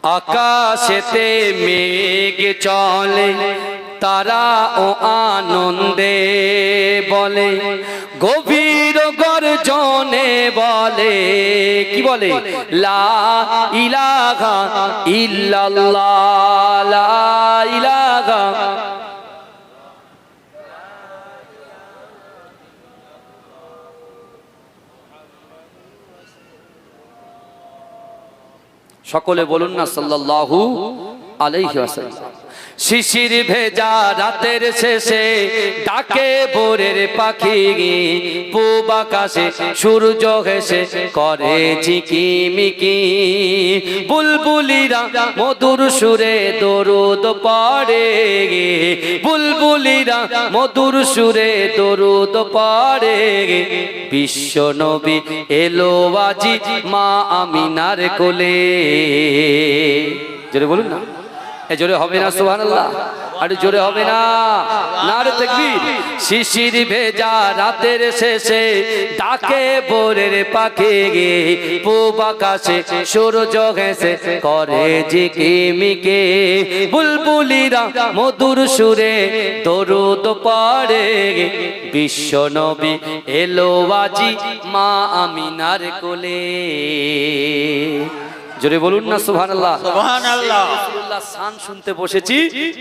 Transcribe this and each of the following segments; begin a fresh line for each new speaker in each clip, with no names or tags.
আকাশেতে মেঘ চলে তারা ও আনন্দে বলে, গভীর গর্জনে বলে, কি বলে? লা ইলাহা ইল্লাল্লাহ, লা ইলাহা। সকলে বলুন না সাল্লাল্লাহু আলাইহি ওয়াসাল্লাম। শিশির ভেজা রাতের শেষে ডাকে ভোরের পাখি, পূব আকাশে সূর্য হেসে করে ঝিকিমিকি, বুলবুলিরা মধুর সুরে দরুদ পড়ে, বুলবুলিরা মধুর সুরে দরুদ পড়ে। বিশ্ব নবী এলো আজি মা আমিনার কোলে। জোরে বলুন না, জোরে হবে না সুবহানাল্লাহ? আরে জোরে হবে না? নারে তাকবীর। শিশির ভেজা রাতের শেষে ডাকে ভোরের পাখি, পূব আকাশে সূর্য হেসে করে ঝিকিমিকি, বুলবুলিরা মধুর সুরে দরুদ পড়ে। বিশ্ব নবী এলো আজি মা আমিনার কোলে। জোরে বলুন না সুবহানাল্লাহ। সুবহানাল্লাহ। রাসূলুল্লাহ শান শুনতে বসেছি,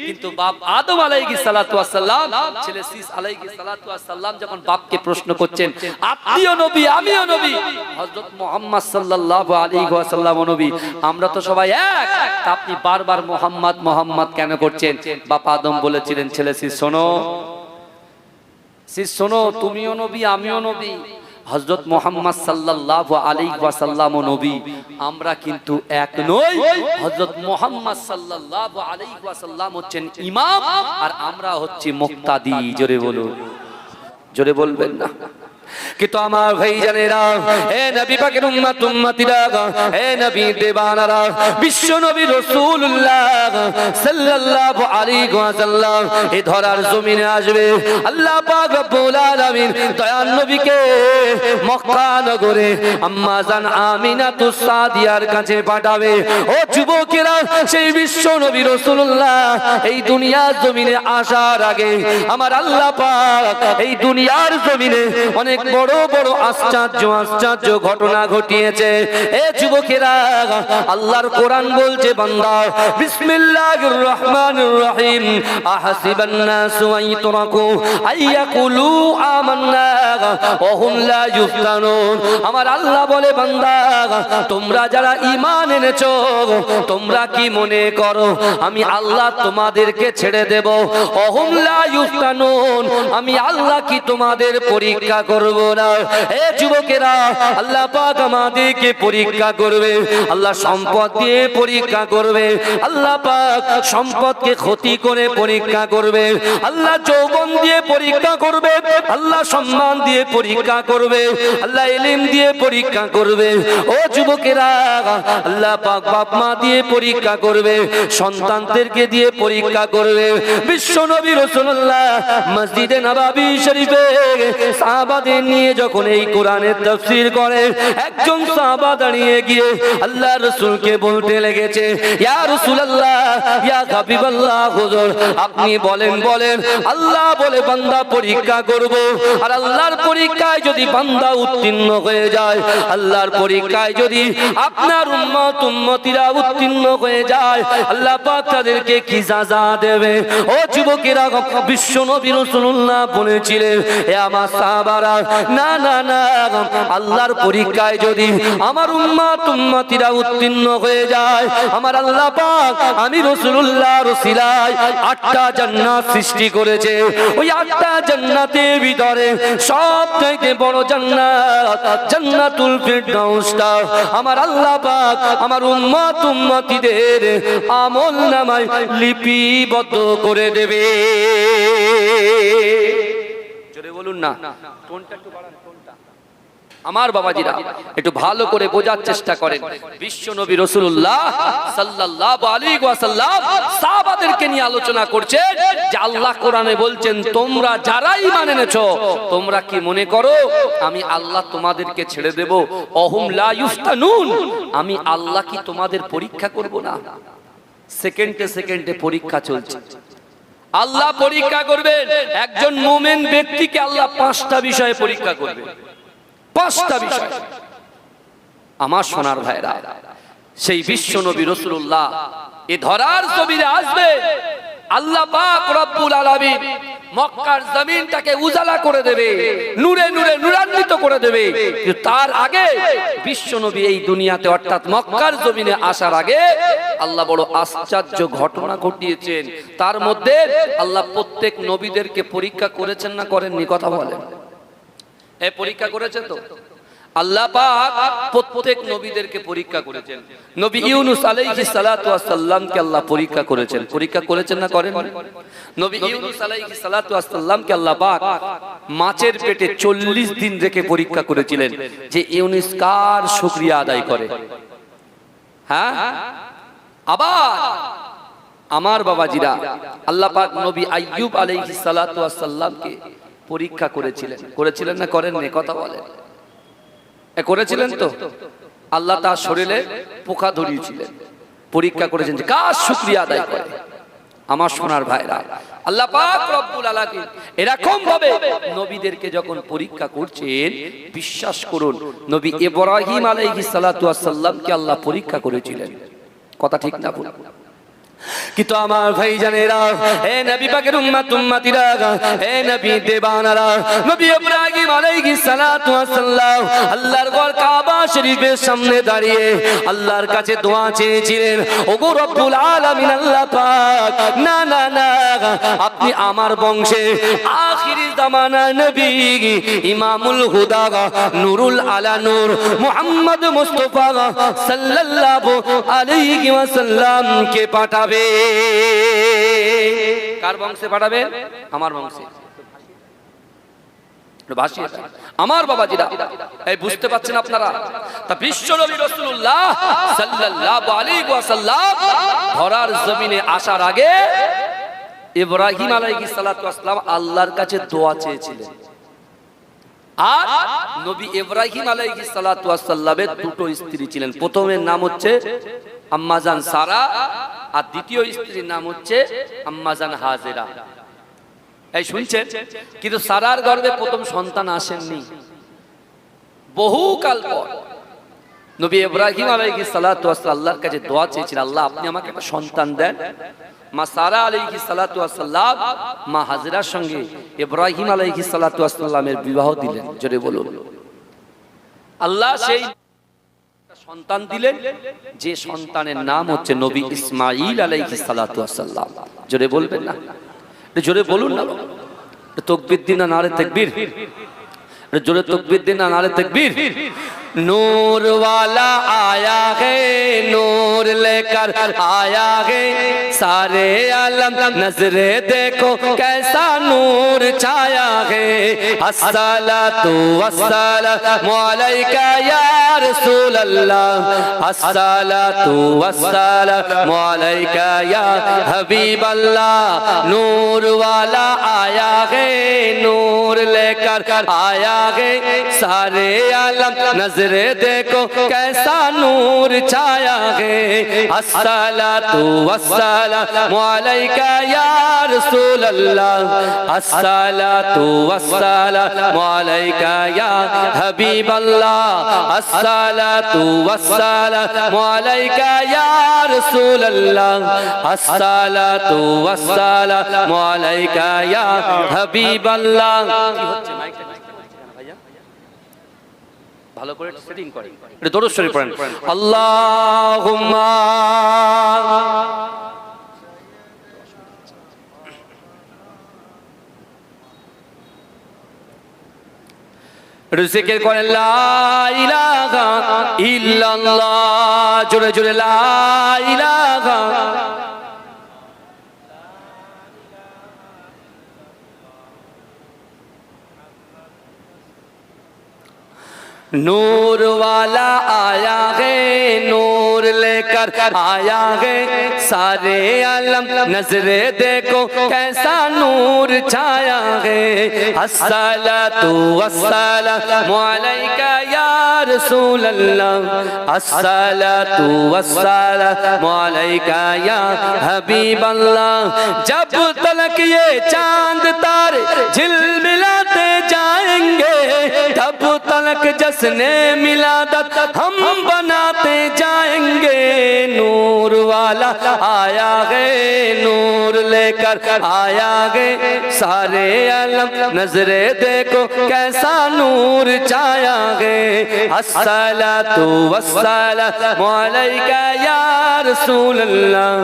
কিন্তু বাপ আদম আলাইহিস সালাতু ওয়াস সালাম, ছেলে শীস আলাইহিস সালাতু ওয়াস সালাম যখন বাপকে প্রশ্ন করছেন, আপনিও নবী আমিও নবী, হযরত মুহাম্মদ সাল্লাল্লাহু আলাইহি ওয়াসাল্লাম নবী, আমরা তো সবাই এক, আপনি বারবার মুহাম্মদ মুহাম্মদ কেন করছেন? বাপ আদম বলেছিলেন, ছেলে শীস শোনো, শীস শোনো, তুমিও নবী আমিও নবী, হযরত মুহাম্মদ সাল্লাল্লাহু আলাইহি ওয়াসাল্লাম নবী, আমরা কিন্তু এক নই। হযরত মুহাম্মদ সাল্লাল্লাহু আলাইহি ওয়াসাল্লাম হচ্ছেন ইমাম, আর আমরা হচ্ছি মুক্তাদি। জোরে বলুন, জোরে বলবেন না? কিন্তু আমার ভাইজানেরা, হে নবী পাকের উম্মত উম্মতিরা, হে নবী দেবানারা, বিশ্ব নবী রাসূলুল্লাহ সাল্লাল্লাহু আলাইহি ওয়াসাল্লাম এই ধরার জমিনে আসবে। আল্লাহ পাক রব্বুল আলামিন দয়ার নবীকে মক্কা নগরে আম্মা জান আমিনাতুস সাদিয়ার কাছে পাঠাবে। ও যুবকেরা, সেই বিশ্ব নবী রাসূলুল্লাহ এই দুনিয়ার জমিনে আসার আগে আমার আল্লাহ পাক এই দুনিয়ার জমিনে অনেক বড় বড় আশ্চর্য আশ্চর্য ঘটনা ঘটিয়েছে। এ যুবকেরা, আল্লাহর কোরআন বলছে, বান্দা বিসমিল্লাহির রহমানির রহিম, আহাসিবান নাসু আইতরাকু আইয়াকুলু আমান্না ওয়া হুম লা ইফতানুন। আমার আল্লাহ বলে, বান্দা তোমরা যারা ঈমান এনেছো, তোমরা কি মনে করো আমি আল্লাহ তোমাদেরকে ছেড়ে দেব? ওয়া হুম লা ইফতানুন, আমি আল্লাহ কি তোমাদের পরীক্ষা করব না? হে যুবকেরা, আল্লাহ পাক আমাদেরকে পরীক্ষা করবে, আল্লাহ সম্পদ দিয়ে পরীক্ষা করবে, আল্লাহ পাক সম্পদকে ক্ষতি করে পরীক্ষা করবে, আল্লাহ যৌবন দিয়ে পরীক্ষা করবে, আল্লাহ সম্মান দিয়ে পরীক্ষা করবে, আল্লাহ ইলম দিয়ে পরীক্ষা করবে। ও যুবকেরা, আল্লাহ পাক বাপ মা দিয়ে পরীক্ষা করবে, সন্তানদেরকে দিয়ে পরীক্ষা করবে। বিশ্ব নবী রাসূলুল্লাহ মসজিদে নববী শরীফে সাহাবাদের নিয়ে যখন এই কোরআনের তাফসীর করে, একজন সাহাবা দাঁড়িয়ে গিয়ে আল্লাহ রাসূলকে বলতে লেগেছে, ইয়া রাসূলুল্লাহ, ইয়া হাবিবাল্লাহ, হুজুর আপনি বলেন বলেন। আল্লাহ বলে, বান্দা পরীক্ষা করব, আর আল্লাহর পরীক্ষায় যদি বান্দা উত্তীর্ণ হয়ে যায়, আল্লাহর পরীক্ষায় যদি আপনার উম্মত উম্মতিরা উত্তীর্ণ হয়ে যায়, আল্লাহ পাক তাদেরকে কি সাজা দেবে? ও যুবকেরা, বিশ্ব নবী রাসূলুল্লাহ বলেছিলেন, হে আমার সাহাবারা, না না না, আল্লাহর পরীক্ষায় যদি আমার উম্মত উম্মতিরা উত্তীর্ণ হয়ে যায়, আমার আল্লাহ পাক আমি রাসূলুল্লাহর ওসিলায় 8টা জান্নাত সৃষ্টি করেছে। ওই 8টা জান্নাতের ভিতরে সবথেকে বড় জান্নাত জান্নাতুল ফিরদাউসটা আমার আল্লাহ পাক আমার উম্মত উম্মতিদের আমলনামায় লিপিবদ্ধ করে দেবে। জোরে বলুন না, টোনটা একটু বাড়ান, টোনটা। আমার বাবাজিরা একটু ভালো করে বোঝার চেষ্টা করেন। বিশ্ব নবী রাসূলুল্লাহ সাল্লাল্লাহু আলাইহি ওয়াসাল্লাম সাহাবাদেরকে নিয়ে আলোচনা করছেন, যে আল্লাহ কোরআনে বলছেন তোমরা যারাই মানে নেছো তোমরা কি মনে করো আমি আল্লাহ তোমাদেরকে ছেড়ে দেব? অহুম লা ইফতানুন, আমি আল্লাহ কি তোমাদের পরীক্ষা করব না? সেকেন্ডে সেকেন্ডে পরীক্ষা চলছে। আল্লাহ পরীক্ষা করবেন একজন মুমিন ব্যক্তিকে। আল্লাহ 5টা বিষয়ে পরীক্ষা করবে, 5টা বিষয়। আমার সোনার ভাইরা, সেই বিশ্ব নবী রাসূলুল্লাহ এ ধরার জমিনে আসবে। আল্লাহ পাক রব্বুল আলামিন মক্কার জমিনটাকে উজালা করে দেবে, নূরে নূরে নূরান্বিত করে দেবে। কিন্তু তার আগে বিশ্ব নবী এই দুনিয়াতে অর্থাৎ মক্কার জমিনে আসার আগে আল্লাহ বড় আশ্চর্য ঘটনা ঘটিয়েছেন। তার মধ্যে আল্লাহ প্রত্যেক নবীদেরকে পরীক্ষা করেছেন না করেননি? কথা বলেন। এই পরীক্ষা করেছেন তো আল্লাহ পাক প্রত্যেক নবীদেরকে পরীক্ষা করেছেন। নবী ইউনূস আলাইহিস সালাতু ওয়াস সালামকে আল্লাহ পরীক্ষা করেছেন। পরীক্ষা করেছেন না করেন? নবী ইউনূস আলাইহিস সালাতু ওয়াস সালামকে আল্লাহ পাক মাছের পেটে 40 দিন রেখে পরীক্ষা করেছিলেন যে ইউনূস কার শুকরিয়া আদায় করে। হ্যাঁ, আবার আমার বাবাজিরা আল্লাহ পাক নবী আইয়ুব আলাইহিস সালাতু ওয়াস সালামকে পরীক্ষা করেছিলেন না করেননি? কথা বলেন। করেছিলেন তো। আল্লাহ তার শরীরে পোকা ধরিয়েছিলেন, পরীক্ষা করেছেন যে কার শুকরিয়া আদায় করে। আমার সোনার ভাইরা, আল্লাহ পাক রব্বুল আলামিন এরকম ভাবে নবীদেরকে যখন পরীক্ষা করছেন, বিশ্বাস করুন নবী ইব্রাহিম আলাইহিস সালাতু ওয়াস সালামকে আল্লাহ পরীক্ষা করেছিলেন। কথা ঠিক না ভুল? কিন্তু আমার ভাইজানেরা, হে নবী পাকের উম্মতিরা, হে নবী দেবানারা, নবী ইব্রাহিম আলাইহিস সালাতু ওয়াস সালাম আল্লাহর ঘর কাবা শরীফের সামনে দাঁড়িয়ে আল্লাহর কাছে দোয়া চেয়েছিলেন, ওগো রব্বুল আলামিন আল্লাহ পাক, না না না, আপনি আমার বংশে আখিরি জামানা নবী ইমামুল হুদা নূরুল আলা নূর মুহাম্মদ মুস্তাফা সাল্লাল্লাহু আলাইহি ওয়াসাল্লাম কে পাঠাবেন। কার বংশে পাঠাবেন? আমার বংশে। আমার বাবাজিরা, এই বুঝতে পাচ্ছেন আপনারা? তা বিশ্ব নবী রাসূলুল্লাহ সাল্লাল্লাহু আলাইহি ওয়াসাল্লাম ধরার জমিনে আসার আগে ইব্রাহিম আলাইহিস সালাতু ওয়াস সালাম আল্লাহর কাছে দোয়া চেয়েছিলেন। আর নবী ইব্রাহিম আলাইহিস সালাতু ওয়াস সালামের দুটো স্ত্রী ছিলেন। প্রথমের নাম হচ্ছে আম্মাজান সারা, আর দ্বিতীয় স্ত্রীর নাম হচ্ছে আম্মাজান হাজেরা। এই শুনছেন? কিন্তু সারার গর্ভে প্রথম সন্তান আসেননি, বহুকাল পর নবী ইব্রাহিম আলাইহিস সালাতু ওয়াস সালাম আল্লাহর কাছে দোয়া চেয়েছিলেন, আল্লাহ আপনি আমাকে একটা সন্তান দেন। মা সারা আলাইহিস সালাতু ওয়াস সালাম মা হাজেরার সঙ্গে ইব্রাহিম আলাইহিস সালাতু ওয়াস সালামের বিবাহ দিলেন। জোরে বলুন। আল্লাহ সেই সন্তান দিলেন, যে সন্তানের নাম হচ্ছে নবী ইসমাঈল আলাইহিস সালাতু ওয়াস সালাম। জোরে বলবেন না? জোরে বলুন না। তাকবীর দিন না নারে তাকবীর? जोरे तकबीर देना नारे तकबीर। नूर वाला आया है, नूर लेकर आया है, सारे आलम नजरे देखो कैसा नूर छाया है। अस्सलातु वस्सलामु अलैका या रसूल अल्लाह, अस्सलातु वस्सलामु अलैका या हबीब अल्लाह। नूर वाला आया है, नूर लेकर आया है, सारे आलम नजरे देखो कैसा नूर छाया है। अस्सलातु वस्सलामु अलैका या रसूल अल्लाह, अस्सलातु वस्सलामु अलैका या हबीब अल्लाह, अस्सलातु वस्सलामु अलैका या रसूल अल्लाह, अस्सलातु वस्सलामु अलैका या हबीब अल्लाह। ভালো করে সেটিং করেন, এটা দরুদ শরীফ পড়েন। আল্লাহুম্মা জিকির করেন লা ইলাহা ইল্লাল্লাহ, জোরে জোরে লা ইলাহা। नूर वाला आया है, नूर लेकर आया है सारे आलम, नजरे देखो कैसा नूर छाया है। अस्सलातु वस्सलामु अलैका या रसूल अल्लाह, अस्सलातु वस्सलामु अलैका या हबीब अल्लाह। जब तलक ये चांद तारे झिलमिलाते जाएंगे, तब तलक जश्ने मिलादत हम बनाते जाएंगे। नूर वाला आया है, नूर लेकर आया है सारे आलम, नजरे देखो कैसा नूर छाया है। अस्सलातु वस्सलामु अलैका या रसूल अल्लाह,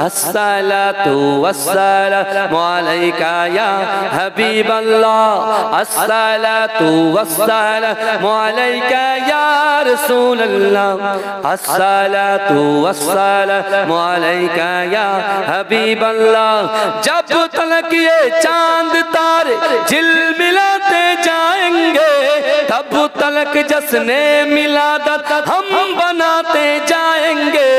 अस्सलातु वस्सलामु अलैका या हबीब अल्लाह, अस्सलातु वस्सलामु अलैका या रसूल अल्लाह, अस्सलातु वस्सलामु अलैका या हबीब अल्लाह। जब तलक ये चांद तारे झिलमिलाते जाएंगे, तब तलक जश्ने मिलादत हम बनाते जाएंगे।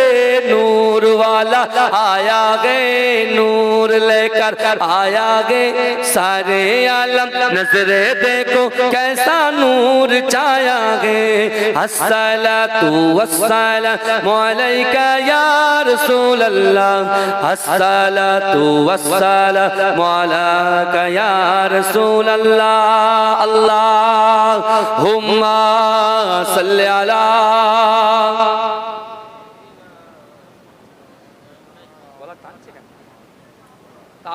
नूर वाला आया गे, नूर लेकर आया गे सारे आलम, नजरे देखो कैसा नूर छाया गे। अस्सलातु वस्सलामु अलैका या रसूल अल्लाह, अस्सलातु वस्सलामु अलैका या रसूल अल्लाह। अल्लाहुम्मा सल्ली अला।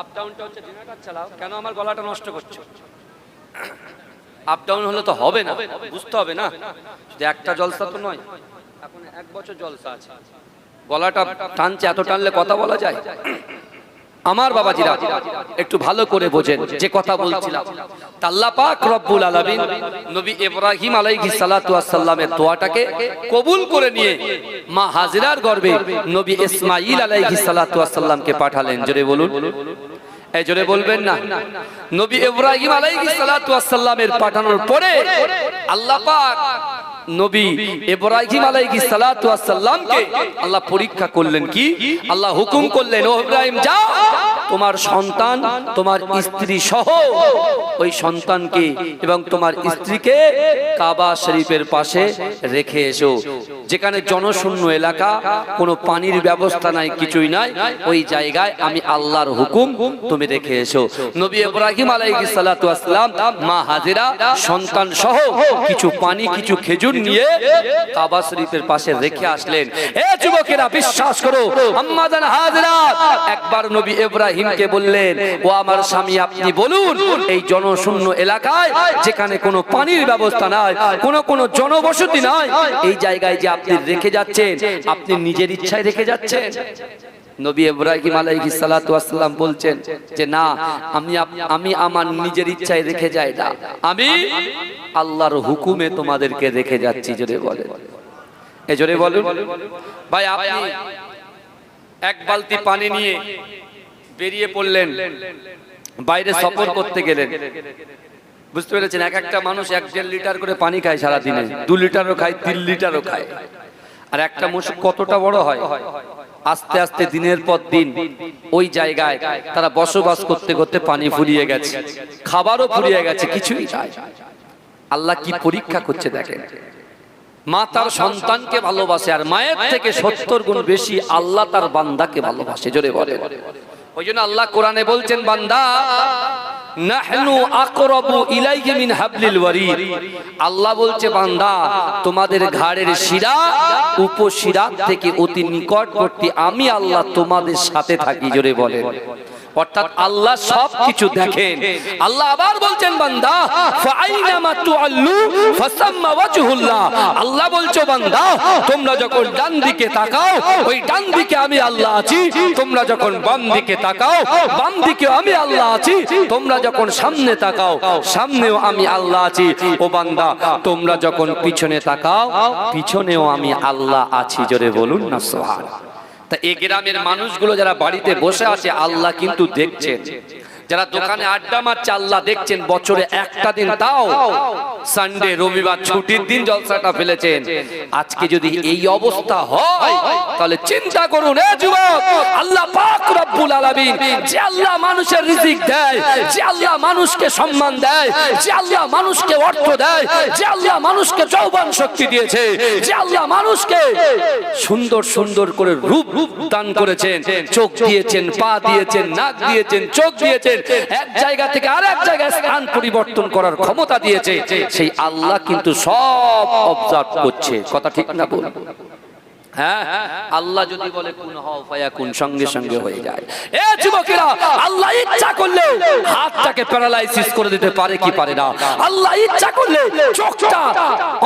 আপ ডাউনটা হচ্ছে ডিনারটা চালাও, কেন আমার গলাটা নষ্ট করছো? আপ ডাউন হলে তো হবে না, বুঝতে হবে না, শুধু একটা জলসা তো নয়, এখন 1 বছর জলসা আছে, গলাটা টানছে, এত টানলে কথা বলা যায়? আমার বাবাজিরা একটু ভালো করে বোঝেন যে কথা বলছিলাম। আল্লাহ পাক রব্বুল আলামিন নবী ইব্রাহিম আলাইহিস সালাতু ওয়াস সালামের দোয়াটাকে কবুল করে নিয়ে মা হাজেরার গর্ভে নবী ইসমাঈল আলাইহিস সালাতু ওয়াস সালামকে পাঠালেন। জোরে বলুন, এই জোরে বলবেন না। নবী ইব্রাহিম আলাইহিস সালাতু ওয়াস সালামের পাঠানোর পরে আল্লাহ পাক নবী ইব্রাহিম আলাইহিস সালাতু ওয়াস সালামকে আল্লাহ পরীক্ষা করলেন। কি? আল্লাহ হুকুম করলেন, ও ইব্রাহিম যাও, তোমার সন্তান, তোমার স্ত্রী সহ ওই সন্তানকে এবং তোমার স্ত্রীকে কাবা শরীফের পাশে রেখে এসো। যেখানে জনশূন্য এলাকা, কোনো পানির ব্যবস্থা নাই, কিছুই নাই, ওই জায়গায় আমি আল্লাহর হুকুম, তুমি রেখে এসো। নবী ইব্রাহিম আলাইহিস সালাতু ওয়াস সালাম মা হাজেরা সন্তান সহ কিছু পানি, কিছু খেজুর নিয়ে কাবা শরীফের পাশে রেখে আসলেন। এ যুবকেরা বিশ্বাস করো, আম্মা জান হাজেরা একবার নবী ইব্রাহিমকে বললেন, ও আমার স্বামী, আপনি বলুন এই জনশূন্য এলাকায় যেখানে কোনো পানির ব্যবস্থা নাই, কোনো জনবসতি নাই, এই জায়গায় যে আপনি রেখে যাচ্ছেন, আপনি নিজের ইচ্ছায় রেখে যাচ্ছেন? নবী ইব্রাহিম আলাইহিস সালাতু ওয়াস সালাম বলছেন যে না, আমি আমার নিজের ইচ্ছায় রেখে যাই না, আমি আল্লাহর হুকুমে তোমাদেরকে রেখে যাচ্ছি। জোরে বলেন, এই জোরে বলুন। ভাই, আপনি এক বালতি পানি নিয়ে বেরিয়ে পড়লেন, বাইরে সফর করতে গেলেন, বুঝতে পেরেছেন? এক একটা মানুষ 1-1.5 লিটার করে পানি খায় সারা দিনে, 2 লিটারও খায়, 3 লিটারও খায়। আর একটা মুশক কতটা বড় হয়, আস্তে আস্তে দিনের পর দিন ওই জায়গায় তারা বসবাস করতে করতে পানি ফুরিয়ে গেছে, খাবারও ফুরিয়ে গেছে, কিছুই নাই। আল্লাহ কি পরীক্ষা করছে দেখেন। মা তার সন্তানকে ভালোবাসে, আর মায়ের থেকে 70 গুণ বেশি আল্লাহ তার বান্দাকে ভালোবাসে। জোরে বলে। ওই জন্য আল্লাহ কোরআনে বলছেন, বান্দা নাহনু আকরাবু ইলাইহি মিন হাবলিল ওয়ারিদ। আল্লাহ বলছে, বান্দা তোমাদের ঘাড়ের শিরা উপশিরা থেকে অতি নিকটবর্তী আমি আল্লাহ তোমাদের সাথে থাকি। জোরে বলেন। অর্থাৎ আল্লাহ সবকিছু দেখেন। আল্লাহ আবার বলছেন, বান্দা ফাআইনামা তুআল্লু ফাসাম্মা ওয়াজহুল্লাহ। আল্লাহ বলছো, বান্দা তোমরা যখন ডান দিকে তাকাও, ওই ডান দিকে আমি আল্লাহ আছি। তোমরা যখন বাম দিকে তাকাও, বাম দিকে আমি আল্লাহ আছি। তোমরা যখন সামনে তাকাও, সামনেও আমি আল্লাহ আছি। ও বান্দা, তোমরা যখন পিছনে তাকাও, পিছনেও আমি আল্লাহ আছি। জোরে বলুন না সুবহানাল্লাহ। তা এই গ্রামের মানুষগুলো যারা বাড়িতে বসে আছে, আল্লাহ কিন্তু দেখছেন। যারা দোকানে আড্ডা মারছে আল্লাহ দেখছেন, বছরে একটা দিন তাও সানডে রবিবার ছুটির দিন জলসাটা ফেলেছেন। আজকে যদি এই অবস্থা হয় তাহলে চিন্তা করুন এ যুবক, আল্লাহ পাক রব্বুল আলামিন যে আল্লাহ মানুষের রিজিক দেয়, যে আল্লাহ মানুষকে সম্মান দেয়, যে আল্লাহ মানুষকে অর্থ দেয়, যে আল্লাহ মানুষকে যৌবন শক্তি দিয়েছে, যে আল্লাহ মানুষকে সুন্দর সুন্দর করে রূপ দান করেছেন, চোখ দিয়েছেন, পা দিয়েছেন, নাক দিয়েছেন, চোখ দিয়েছেন, এক জায়গা থেকে আরেক জায়গায় স্থান পরিবর্তন করার ক্ষমতা দিয়েছে, সেই আল্লাহ কিন্তু সব অবজার্ভ করছে। কথা ঠিক না বল? হ্যাঁ, আল্লাহ যদি বলে কুন হও ফায়াকুন, সঙ্গে সঙ্গে হয়ে যায়। এ যুবকেরা, আল্লাহ ইচ্ছা করলে হাতটাকে প্যারালাইসিস করে দিতে পারে কি পারে না? আল্লাহ ইচ্ছা করলে চোখটা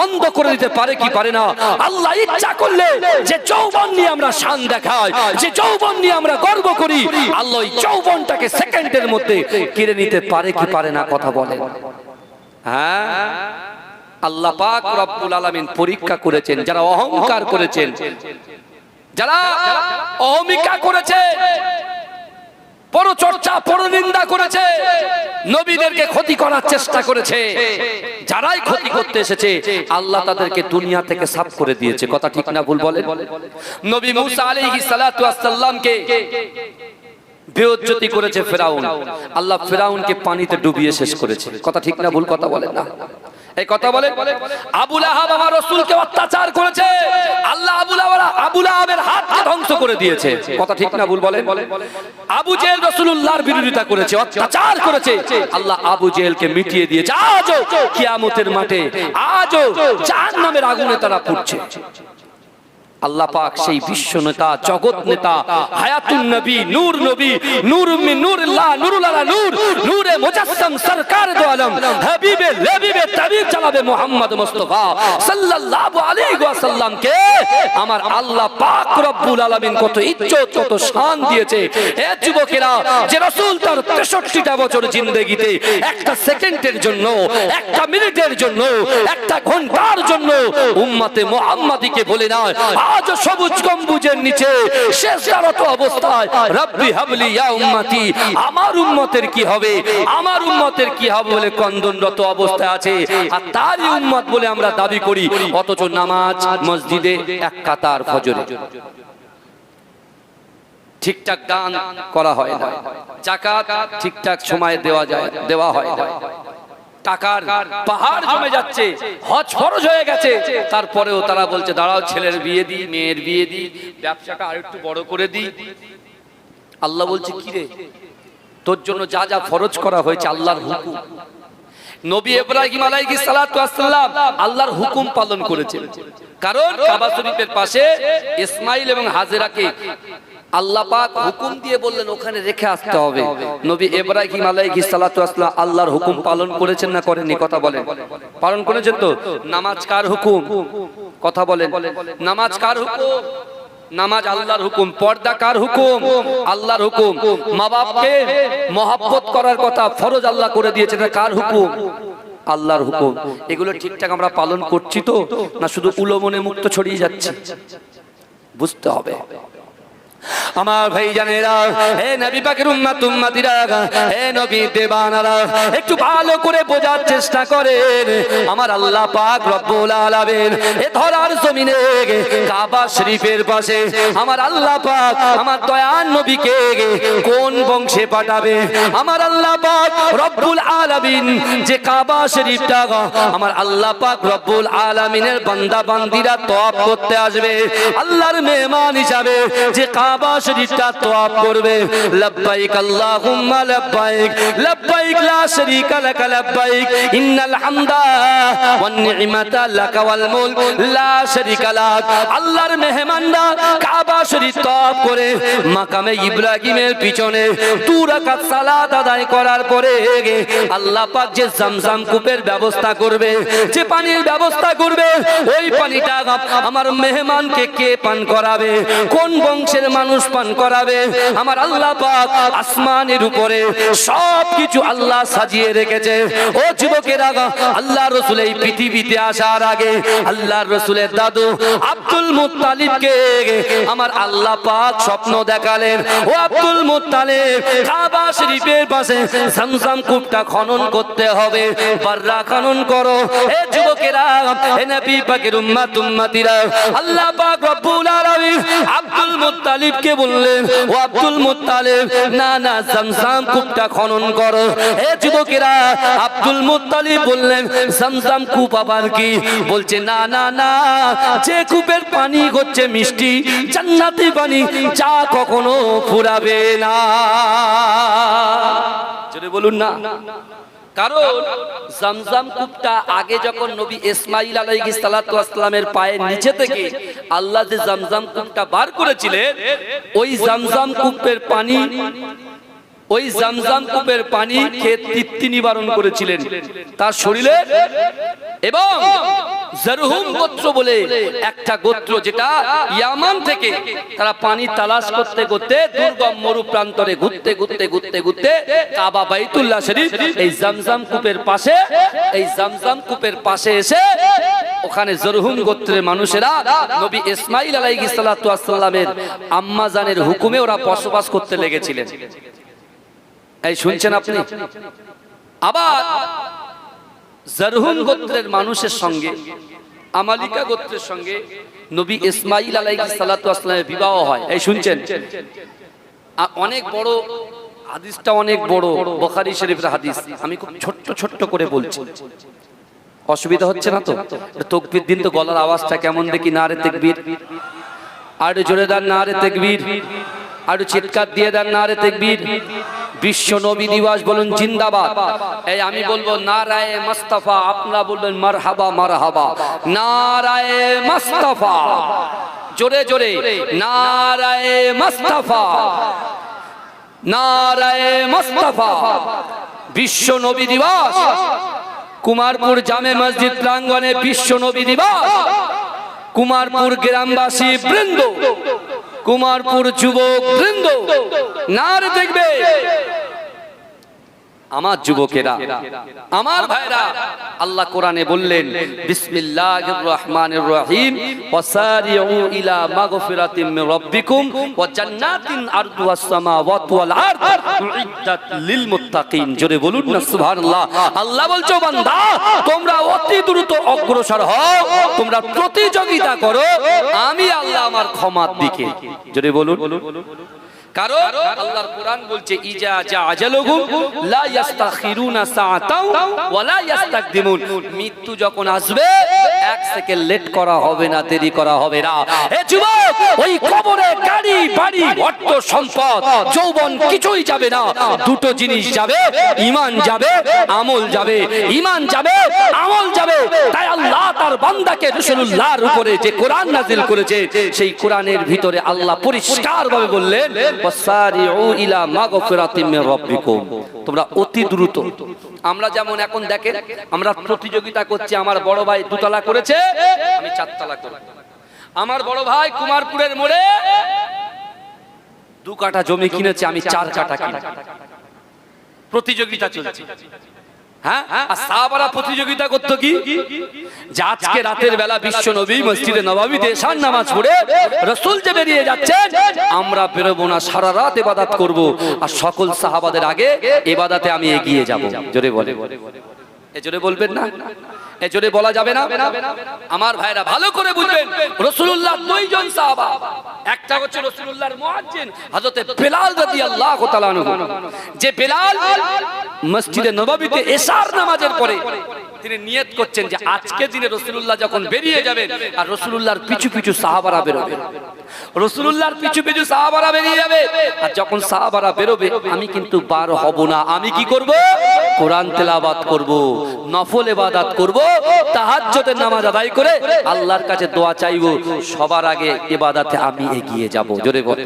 অন্ধ করে দিতে পারে কি পারে না? আল্লাহ ইচ্ছা করলে যে যৌবন নিয়ে আমরা শান দেখাই, যে যৌবন নিয়ে আমরা গর্ব করি, আল্লাহ এই যৌবনটাকে সেকেন্ডের মধ্যে কেড়ে নিতে পারে কি পারে না? কথা বলেন। হ্যাঁ, আল্লাহ পাক রব্বুল আলামিন পরীক্ষা করেছেন যারা অহংকার করেছেন, যারা অহমিকা করেছে, পরচর্চা পরনিন্দা করেছে, নবীদেরকে ক্ষতি করার চেষ্টা করেছে, যারাই ক্ষতি করতে এসেছে আল্লাহ তাদেরকে দুনিয়া থেকে সাফ করে দিয়েছে। কথা ঠিক না ভুল বলেন? নবী মুসা আলাইহিস সালাতু ওয়াস সালামকে বেইজ্জতি করেছে ফেরাউন, আল্লাহ ফেরাউনকে পানিতে ডুবিয়ে শেষ করেছে। কথা ঠিক না ভুল? কথা বলেন না? এই কথা বলে। আবু লাহাব আমার রাসূলকে অত্যাচার করেছে, আল্লাহ আবু লাহাবের হাতকে ধ্বংস করে দিয়েছে। কথা ঠিক না ভুল বলেন? আবু জেহেল রাসূলুল্লাহর বিরোধিতা করেছে, অত্যাচার করেছে, আল্লাহ আবু জেহেলকে মিটিয়ে দিয়েছে। আজও কিয়ামতের মাঠে, আজও জাহান্নামের আগুনে তারা পুড়ছে। আল্লাহ পাক সেই বিশ্ব নেতা, জগৎ নেতা, হায়াতুন নবী, নূর নবী, নূর মিন নূরিল্লাহ, নূরুল আলা নূর, নূরে মুজাসসাম, সরকার দো আলম, হাবিবে লবিবে তাবিব জনাবে মুহাম্মদ মুস্তাফা সাল্লাল্লাহু আলাইহি ওয়াসাল্লাম কে আমার আল্লাহ পাক রব্বুল আলামিন কত ইজ্জত, কত শান দিয়েছে। এ যুবকেরা, যে রাসূল তার 63টা বছর জিন্দেগিতে একটা সেকেন্ডের জন্য, একটা মিনিটের জন্য, একটা ঘন্টার জন্য উম্মতে মুহাম্মাদিকে বলে না, আজ সবুজ গম্বুজের নিচে শেষদারত অবস্থায় রব্বি হাবলি ইয়া উম্মতি, আমার উম্মতের কি হবে, আমার উম্মতের কি হবে বলে কন্দনরত অবস্থায় আছে, আর তারই উম্মত বলে আমরা দাবি করি। অথচ নামাজ মসজিদে এক কাতার ফজরে ঠিকঠাক দান করা হয় না, যাকাত ঠিকঠাক সময়ে দেওয়া হয় না, টাকার পাহাড় জমে যাচ্ছে, হজ ফরজ হয়ে গেছে, তারপরেও তারা বলছে দাঁড়াও ছেলের বিয়ে দিই, মেয়ের বিয়ে দিই, ব্যবসাটা আরেকটু বড় করে দিই। আল্লাহ বলছে কি রে, তোর জন্য যা যা ফরজ করা হয়েছে আল্লাহর হুকুম, নবী ইব্রাহিম আলাইহিস সালাতু ওয়াস সালাম আল্লাহর হুকুম পালন করেছেন। কারণ কাবা শরীফের পাশে ইসমাইল এবং হাজেরাকে আল্লাহ পাক হুকুম দিয়ে বললেন ওখানে রেখে আসতে হবে। নবী ইব্রাহিম আলাইহিস সালাতু ওয়াস সালাম আল্লাহর হুকুম পালন করেছেন না করেননি? কথা বলেন। পালন করেছেন তো? নামাজ কার হুকুম? কথা বলেন। নামাজ কার হুকুম? নামাজ আল্লাহর হুকুম। পর্দা কার হুকুম? আল্লাহর হুকুম। মা বাপকে মহব্বত করার কথা ফরজ আল্লাহ করে দিয়েছেন, কার হুকুম? আল্লাহর হুকুম। এগুলো ঠিকঠাক আমরা পালন করছি তো, না শুধু উলমনে মুক্ত ছড়িয়ে যাচ্ছে? বুঝতে হবে আমার ভাই জানেরা, হে নবী পাকের উম্মত উম্মতিরা, হে নবী দেবানারা, একটু ভালো করে বোঝার চেষ্টা করেন। আমার আল্লাহ পাক রব্বুল আলামিন এ ধরার জমিনে কাবা শরীফের পাশে আমার আল্লাহ পাক আমার দয়ার নবীকে কোন বংশে পাঠাবে? আমার আল্লাহ পাক রব্বুল আলামিন যে কাবা শরীফটা আমার আল্লাহ পাক রব্বুল আলামিনের বান্দা বান্দিরা তওয়াফ করতে আসবে, আল্লাহর মেহমান হিসাবে যে কাবা শরীফটা তওয়াফ করবে, লব্বাইক আল্লাহুম্মা লব্বাইক, লব্বাইক লা শারীকা লাক লব্বাইক, ইন্নাল হামদা ওয়ান নি'মাতা লাক ওয়াল মুলক লা শারীকা লাক। আল্লাহর মেহমানরা কাবা শরীফ তওয়াফ করে মাকামে ইব্রাহিমের পিছনে 2 রাকাত সালাত আদায় করার পরে আল্লাহ পাক যে zamzam কূপের ব্যবস্থা করবে, যে পানির ব্যবস্থা করবে, ওই পানিটা আমার মেহমানকে কে পান করাবে? কোন বংশের মানুষ পান করাবে। আমার আল্লাহ পাক আসমানের উপরে সবকিছু আল্লাহ সাজিয়ে রেখেছে। ও যুবকেরা, আল্লাহ রাসূল এই পৃথিবীতে আসার আগে আল্লাহ রাসূলের দাদু আব্দুল মুত্তালিবকে আমার আল্লাহ পাক স্বপ্ন দেখালেন। ও আব্দুল মুত্তালিব, কাবা শরীফের পাশে zamzam কূপটা খনন করতে হবে, বাররা খনন করো। এ যুবকেরা, এ নবী পাকের উম্মত উম্মতিরা, আল্লাহ পাক রব্বুল আলামিন আব্দুল মুত্তালিবকে বললেন, ও আব্দুল মুত্তালিব, না না, zamzam কূপটা খনন করো। এ যুবকেরা, আব্দুল মুত্তালিব বললেন, zamzam কূপ আবার কি? বলছে, না না না, যে কূপের পানি হচ্ছে মিষ্টি জান্নাতি পানি, যা কখনো ফুরাবে না। যদি বলুন না, কারণ zamzam কূপটা আগে যখন নবী ইসমাঈল আলাইহিস সালাতু ওয়াস সালামের পায়ের নিচে থেকে আল্লাহ যে zamzam কূপটা বার করেছিলেন, ওই zamzam কূপের পানি খেয়ে তৃপ্তি নিবারণ করেছিলেন তার শরীরে। এবং জারহুম গোত্র বলে একটা গোত্র, যেটা ইয়ামান থেকে তারা পানি তালাশ করতে করতে দুর্গম মরু প্রান্তরে ঘুরতে ঘুরতে ঘুরতে ঘুরতে কাবা বাইতুল্লাহ শরীফ এই zamzam কূপের পাশে এসে ওখানে জারহুম গোত্রের মানুষেরা নবী ইসমাঈল আলাইহিস সালাতু ওয়াস সালামের আম্মা জানের হুকুমে ওরা বসবাস করতে লেগেছিলেন। এই শুনছেন আপনি? আবার জারহুম গোত্রের মানুষের সঙ্গে আমালিকা গোত্রের সঙ্গে নবী ইসমাঈল আলাইহিস সালাতু ওয়াস সালামের বিবাহ হয়। এই শুনছেন? অনেক বড় হাদিসটা, অনেক বড়, বুখারী শরীফের হাদিস। আমি খুব ছোট্ট ছোট্ট করে বলছি, অসুবিধা হচ্ছে না তো? তাকবীর দিন তো গলার আওয়াজটা কেমন দেখি। নারে তাকবীর, আর জোরে দেন নারে তাকবীর, আর চিৎকার দিয়ে দেন নারে তাকবীর। বিশ্ব নবী দিবস বলুন জিন্দাবাদ। এই আমি বলবো নারায়ে মুস্তাফা, আপনারা বলবেন মারহাবা মারহাবা। নারায়ে মুস্তাফা, জোরে জোরে নারায়ে মুস্তাফা, নারায়ে মুস্তাফা। বিশ্ব নবী দিবস, কুমারপুর জামে মসজিদ প্রাঙ্গণে বিশ্ব নবী দিবস। কুমারপুর গ্রামবাসী বৃন্দ, কুমারপুর যুবক বৃন্দ, নারে দেখবে আমার যুবকেরা, আমার ভাইরা। আল্লাহ কোরআনে বললেন, বিসমিল্লাহির রহমানির রহিম, ওয়াসারিউ ইলা মাগফিরাতিম মির রাব্বিকুম ওয়া জান্নাতিন আরদুহাস সামাওয়াতু ওয়াল আরদ উইদ্দাত লিল মুত্তাকিন। জোরে বলুন না সুবহানাল্লাহ। আল্লাহ বলছো, বান্দা তোমরা অতি দ্রুত অগ্রসর হও, তোমরা প্রতিযোগিতা করো আমি আল্লাহ আমার ক্ষমার দিকে। জোরে বলুন। কারণ আল্লাহর কোরআন বলছে, ইজা জা আজালুহুম লা ইস্তাখিরুনা সাআতাও ওয়া লা ইস্তাকদিমুন। মৃত্যু যখন আসবে এক সেকেন্ড লেট করা হবে না, দেরি করা হবে না। এ যুবক, ওই কবরে গাড়ি বাড়ি অর্থ সম্পদ যৌবন কিছুই যাবে না। দুটো জিনিস যাবে, ঈমান যাবে, আমল যাবে। ঈমান যাবে, আমল যাবে। তাই আল্লাহ তার বান্দাকে রাসূলুল্লাহর উপরে যে কোরআন নাযিল করেছে, সেই কোরআনের ভিতরে আল্লাহ পরিষ্কারভাবে বললেন, ওয়াসারিউ ইলা মাগফিরাতিম মির রাব্বিকুম। তোমরা অতি দ্রুত। আমরা যেমন এখন দেখেন, আমরা প্রতিযোগিতা করছি। আমার বড় ভাই দুতলা করেছে, আমি চারতলা করব। আমার বড় ভাই কুমারপুরের মোড়ে 2 কাঠা জমি কিনেছে, আমি 4 কাঠা কিনব। প্রতিযোগিতা চলছে। হ্যাঁ, আর সাহাবারা প্রতিযোগিতা করতো কি, যে আজকে রাতের বেলা বিশ্ব নবী মসজিদে নববীতে এশার নামাজ পড়ে রাসূল যে বেরিয়ে যাচ্ছেন, আমরা বেরোবো না, সারা রাত ইবাদত করব, আর সকল সাহাবাদের আগে ইবাদতে আমি এগিয়ে যাব। জোরে বলে, এ জোরে বলবেন না, এ জোরে বলা যাবে না। আমার ভাইরা ভালো করে বুঝবেন, রাসূলুল্লাহ 2 জন সাহাবা, একটা হচ্ছে রাসূলুল্লাহর মুয়াজ্জিন হযরত বেলাল রাদিয়াল্লাহু তাআলা আনহু, যে বেলাল মসজিদে নববীতে এশার নামাজের পরে তিনি নিয়ত করছেন যে আজকে দিনে রাসূলুল্লাহ যখন বেরিয়ে যাবেন, আর রাসূলুল্লাহর পিছু পিছু সাহাবারা বেরোবে, রাসূলুল্লাহর পিছু পিছু সাহাবারা বেরিয়ে যাবে, আর যখন সাহাবারা বেরোবে আমি কিন্তু বার হব না। আমি কি করব? কোরআন তেলাওয়াত করব, নফল ইবাদত করব, তাহাজ্জুদের নামাজ আদায় করে আল্লাহর কাছে দোয়া চাইবো। সবার আগে ইবাদতে আমি এগিয়ে যাব। জোরে বলে।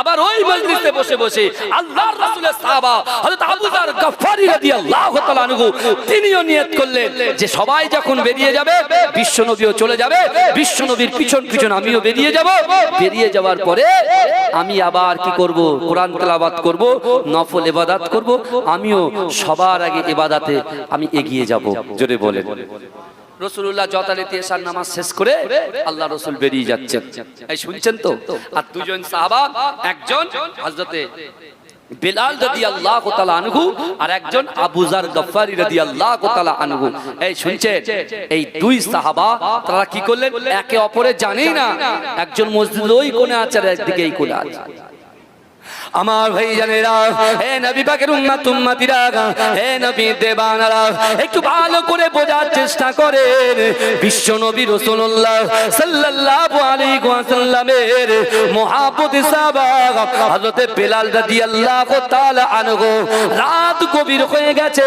আবার ওই মজলিসে বসে বসে আল্লাহর রাসূলের সাহাবা হযরত আবু যার গফফারি রাদিয়াল্লাহু তাআলা আনহু তিনিও নিয়ত করলেন যে সবাই যখন বেরিয়ে যাবে বিশ্বনবীও চলে যাবে, বিশ্বনবীর পিছন পিছন আমিও বেরিয়ে যাব, বেরিয়ে যাওয়ার পরে আমি আবার কি করব, কোরআন তেলাওয়াত করব, নফল ইবাদত করব, আমিও সবার আগে ইবাদতে আমি এগিয়ে যাব। জোরে বলেন। রাসূলুল্লাহ যথারীতি এশার নামাজ শেষ করে আল্লাহ রাসূল বেরিয়ে যাচ্ছেন, এই শুনছেন তো? আর দুজন সাহাবা, একজন হযরতে বেলাল রাদিয়াল্লাহু তাআলা আনহু আর একজন আবু যার গফফারি রাদিয়াল্লাহু তাআলা আনহু, এই শুনছেন? এই দুই সাহাবা তারা কি করলেন, একে অপরের জানেই না, একজন মসজিদের ওই কোণে আছে আর একদিকে এই কোণে আছে। আমার ভাইজানেরা, হে নবী পাকের উম্মত উম্মতিরা, হে নবী দেবানারা, একটু ভালো করে বোঝার চেষ্টা করেন। বিশ্ব নবী রাসূলুল্লাহ সাল্লাল্লাহু আলাইহি ওয়াসাল্লামের মুহাব্বতি সাহাবা হযরত বেলাল রাদিয়াল্লাহু তাআলা আনহু রাত গভীর হয়ে গেছে,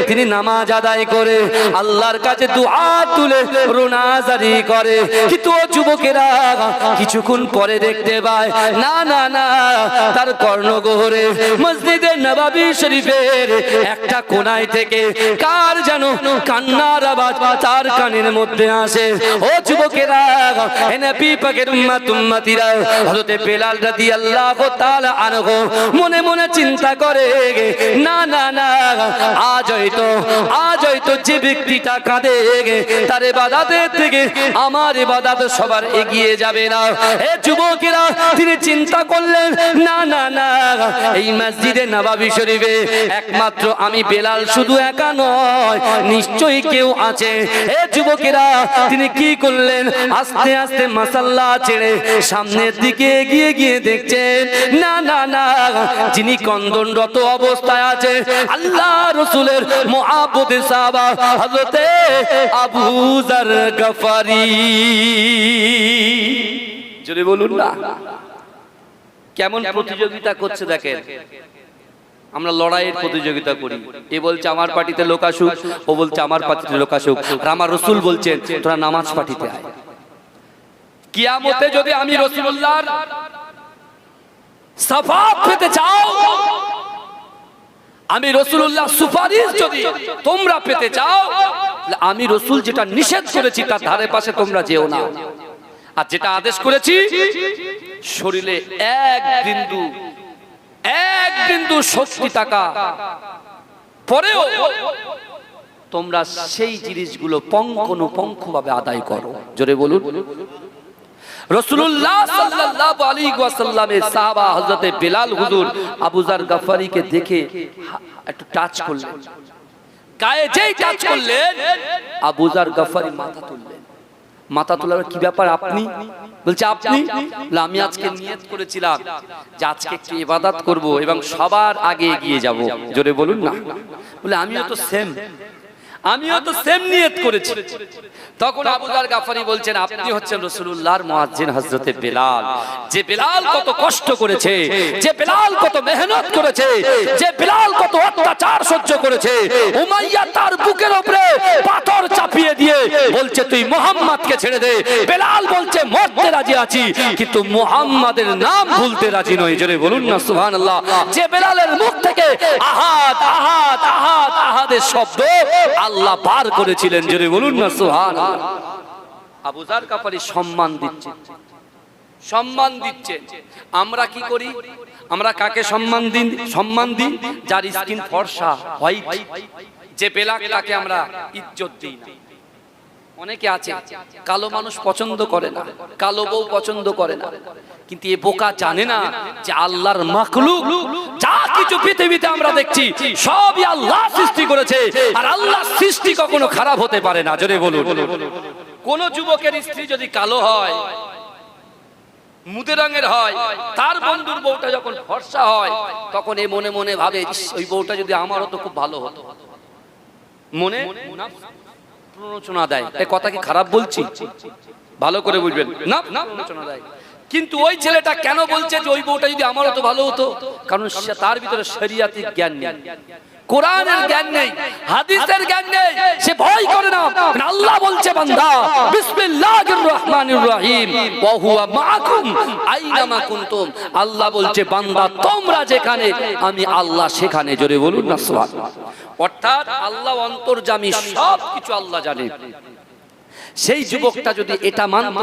তিনি নামাজ আদায় করে আল্লাহর কাছে দুআ তুলে রোনাজারি করে। কিন্তু ও যুবকেরা কিছুক্ষণ পরে দেখতে পায় না না না, তার কর্ণগহরে মসজিদে নববী শরীফের একটা কোণায় থেকে কার যেন কান্নার আওয়াজ তার কানের মধ্যে আসে। ও যুবকেরা, হে নবী পাকের উম্মত উম্মতিরা, হযরত বেলাল রাদিয়াল্লাহু তাআলা আনহু মনে মনে চিন্তা করে, না না না, আজ হয়তো যে ব্যক্তিটা কাঁদে তার ইবাদতের থেকে আমার ইবাদত সবার এগিয়ে যাবে না। হে যুবকেরা, তিনি চিন্তা করলেন, না না না, এই মসজিদে নববী শরীফে একমাত্র আমি বেলাল শুধু একা নয়, নিশ্চয়ই কেউ আছে। হে যুবকেরা, তিনি কি করলেন, আস্তে আস্তে মাসাল্লা ছেড়ে সামনের দিকে এগিয়ে গিয়ে দেখছেন, না না না, যিনি কন্দনরত অবস্থায় আছে আল্লাহ রাসূলের মুহাব্বতের সাহাবা হযরতে আবু যার গফফারি। জোরে বলুন না। কেমন প্রতিযোগিতা করছে দেখেন, আমরা লড়াইয়ের প্রতিযোগিতা করি, এ বলছে আমার পার্টিতে লোক আসুক, ও বলছে আমার পার্টিতে লোক আসুক, আর আমার রাসূল বলছেন তোরা নামাজ পার্টিতে আয়। কিয়ামতে যদি আমি রাসূলুল্লাহর শাফাআত পেতে চাও, আমি রাসূলুল্লাহ সুপারিশ যদি তোমরা পেতে চাও, আমি রাসূল যেটা নিষেধ করেছি তার ধারে পাশে তোমরা যেও না, আর যেটা আদেশ করেছি শরীরে এক বিন্দু শক্তি থাকা পরেও তোমরা সেই জিনিসগুলো পঙ্খানুপঙ্খ ভাবে আদায় করো। জোরে বলুন। রাসূলুল্লাহ সাল্লাল্লাহু আলাইহি ওয়াসাল্লামের সাহাবা হযরতে বেলাল হুজুর আবু যার গফফারিকে দেখে একটু টাচ করলেন, গায়ে যেই টাচ করলেন আবু যার গফফারি মাথা তুললেন। মাথা তোলার কি ব্যাপার আপনি? বলছে আপনি? আমি আজকে নিয়ত করেছিলাম যে আজকে একটু ইবাদত করব এবং সবার আগে এগিয়ে যাব। জোরে বলুন না। বলে আমিও তো সেম নিয়ত করেছি। তখন আবু যার গফফারি বলছেন, আপনি হচ্ছেন রাসূলুল্লাহর মুয়াজ্জিন হযরতে বেলাল। যে বেলাল কত কষ্ট করেছে, যে বেলাল কত মেহনত করেছে, যে বেলাল কত অত্যাচার সহ্য করেছে। উমাইয়া তার বুকের উপরে পাথর চাপিয়ে দিয়ে বলছে তুই মুহাম্মদকে ছেড়ে দে। বেলাল বলছে মরতে রাজি আছি, কিন্তু মুহাম্মাদের নাম ভুলতে রাজি নই। জোরে বলুন না সুবহানাল্লাহ। যে বেলালের মুখ থেকে আহাদ আহাদ আহাদ আহাদের শব্দ আল্লাহ বার করেছিলেন। জোরে বলুন না সুবহানাল্লাহ। আবু যার গফফারি সম্মান দিচ্ছে। আমরা কি করি? আমরা কাকে সম্মান দিই? যার স্কিন ফর্সা হোয়াইট, যে বেলাল তাকে আমরা ইজ্জত দিই না। অনেকে আছে কালো মানুষ পছন্দ করে না, কালো বউ পছন্দ করে না, কিন্তু এ বোকা জানে না যে আল্লাহর মাখলুক যা কিছু পৃথিবীতে আমরা দেখছি সবই আল্লাহ সৃষ্টি করেছে, আর আল্লাহ সৃষ্টি কখনো খারাপ হতে পারে না। জোরে বলুন। কোন যুবকের স্ত্রী যদি কালো হয়, মুদে রঙের হয়, তার বন্ধুর বউটা যখন ফর্সা হয়, তখন এ মনে মনে ভাবে ওই বউটা যদি আমার হতো খুব ভালো হতো। মনে প্রণোচনা দেয়। এই কথা কি খারাপ বলছি? ভালো করে বুঝবেন না, প্রণোচনা দেয়। কিন্তু ওই ছেলেটা কেন বলছে যে ওই বউটা যদি আমার হতো ভালো হতো? কারণ তার ভিতরে শরিয়াতি জ্ঞান নেই। কোরআনের জ্ঞান নেই, হাদিসের জ্ঞান নেই, সে ভয় করে না। আল্লাহ বলছে বান্দা বিসমিল্লাহির রহমানির রহিম ওয়া হুয়া মাআকুম আইনামা কুনতুম। আল্লাহ বলছে বান্দা তোমরা যেখানে আমি আল্লাহ সেখানে। জোরে বলুন না সুবহানাল্লাহ। অর্থাৎ আল্লাহ অন্তর্যামী, সব কিছু আল্লাহ জানে। সেই যুবকটা যদি এটা মানত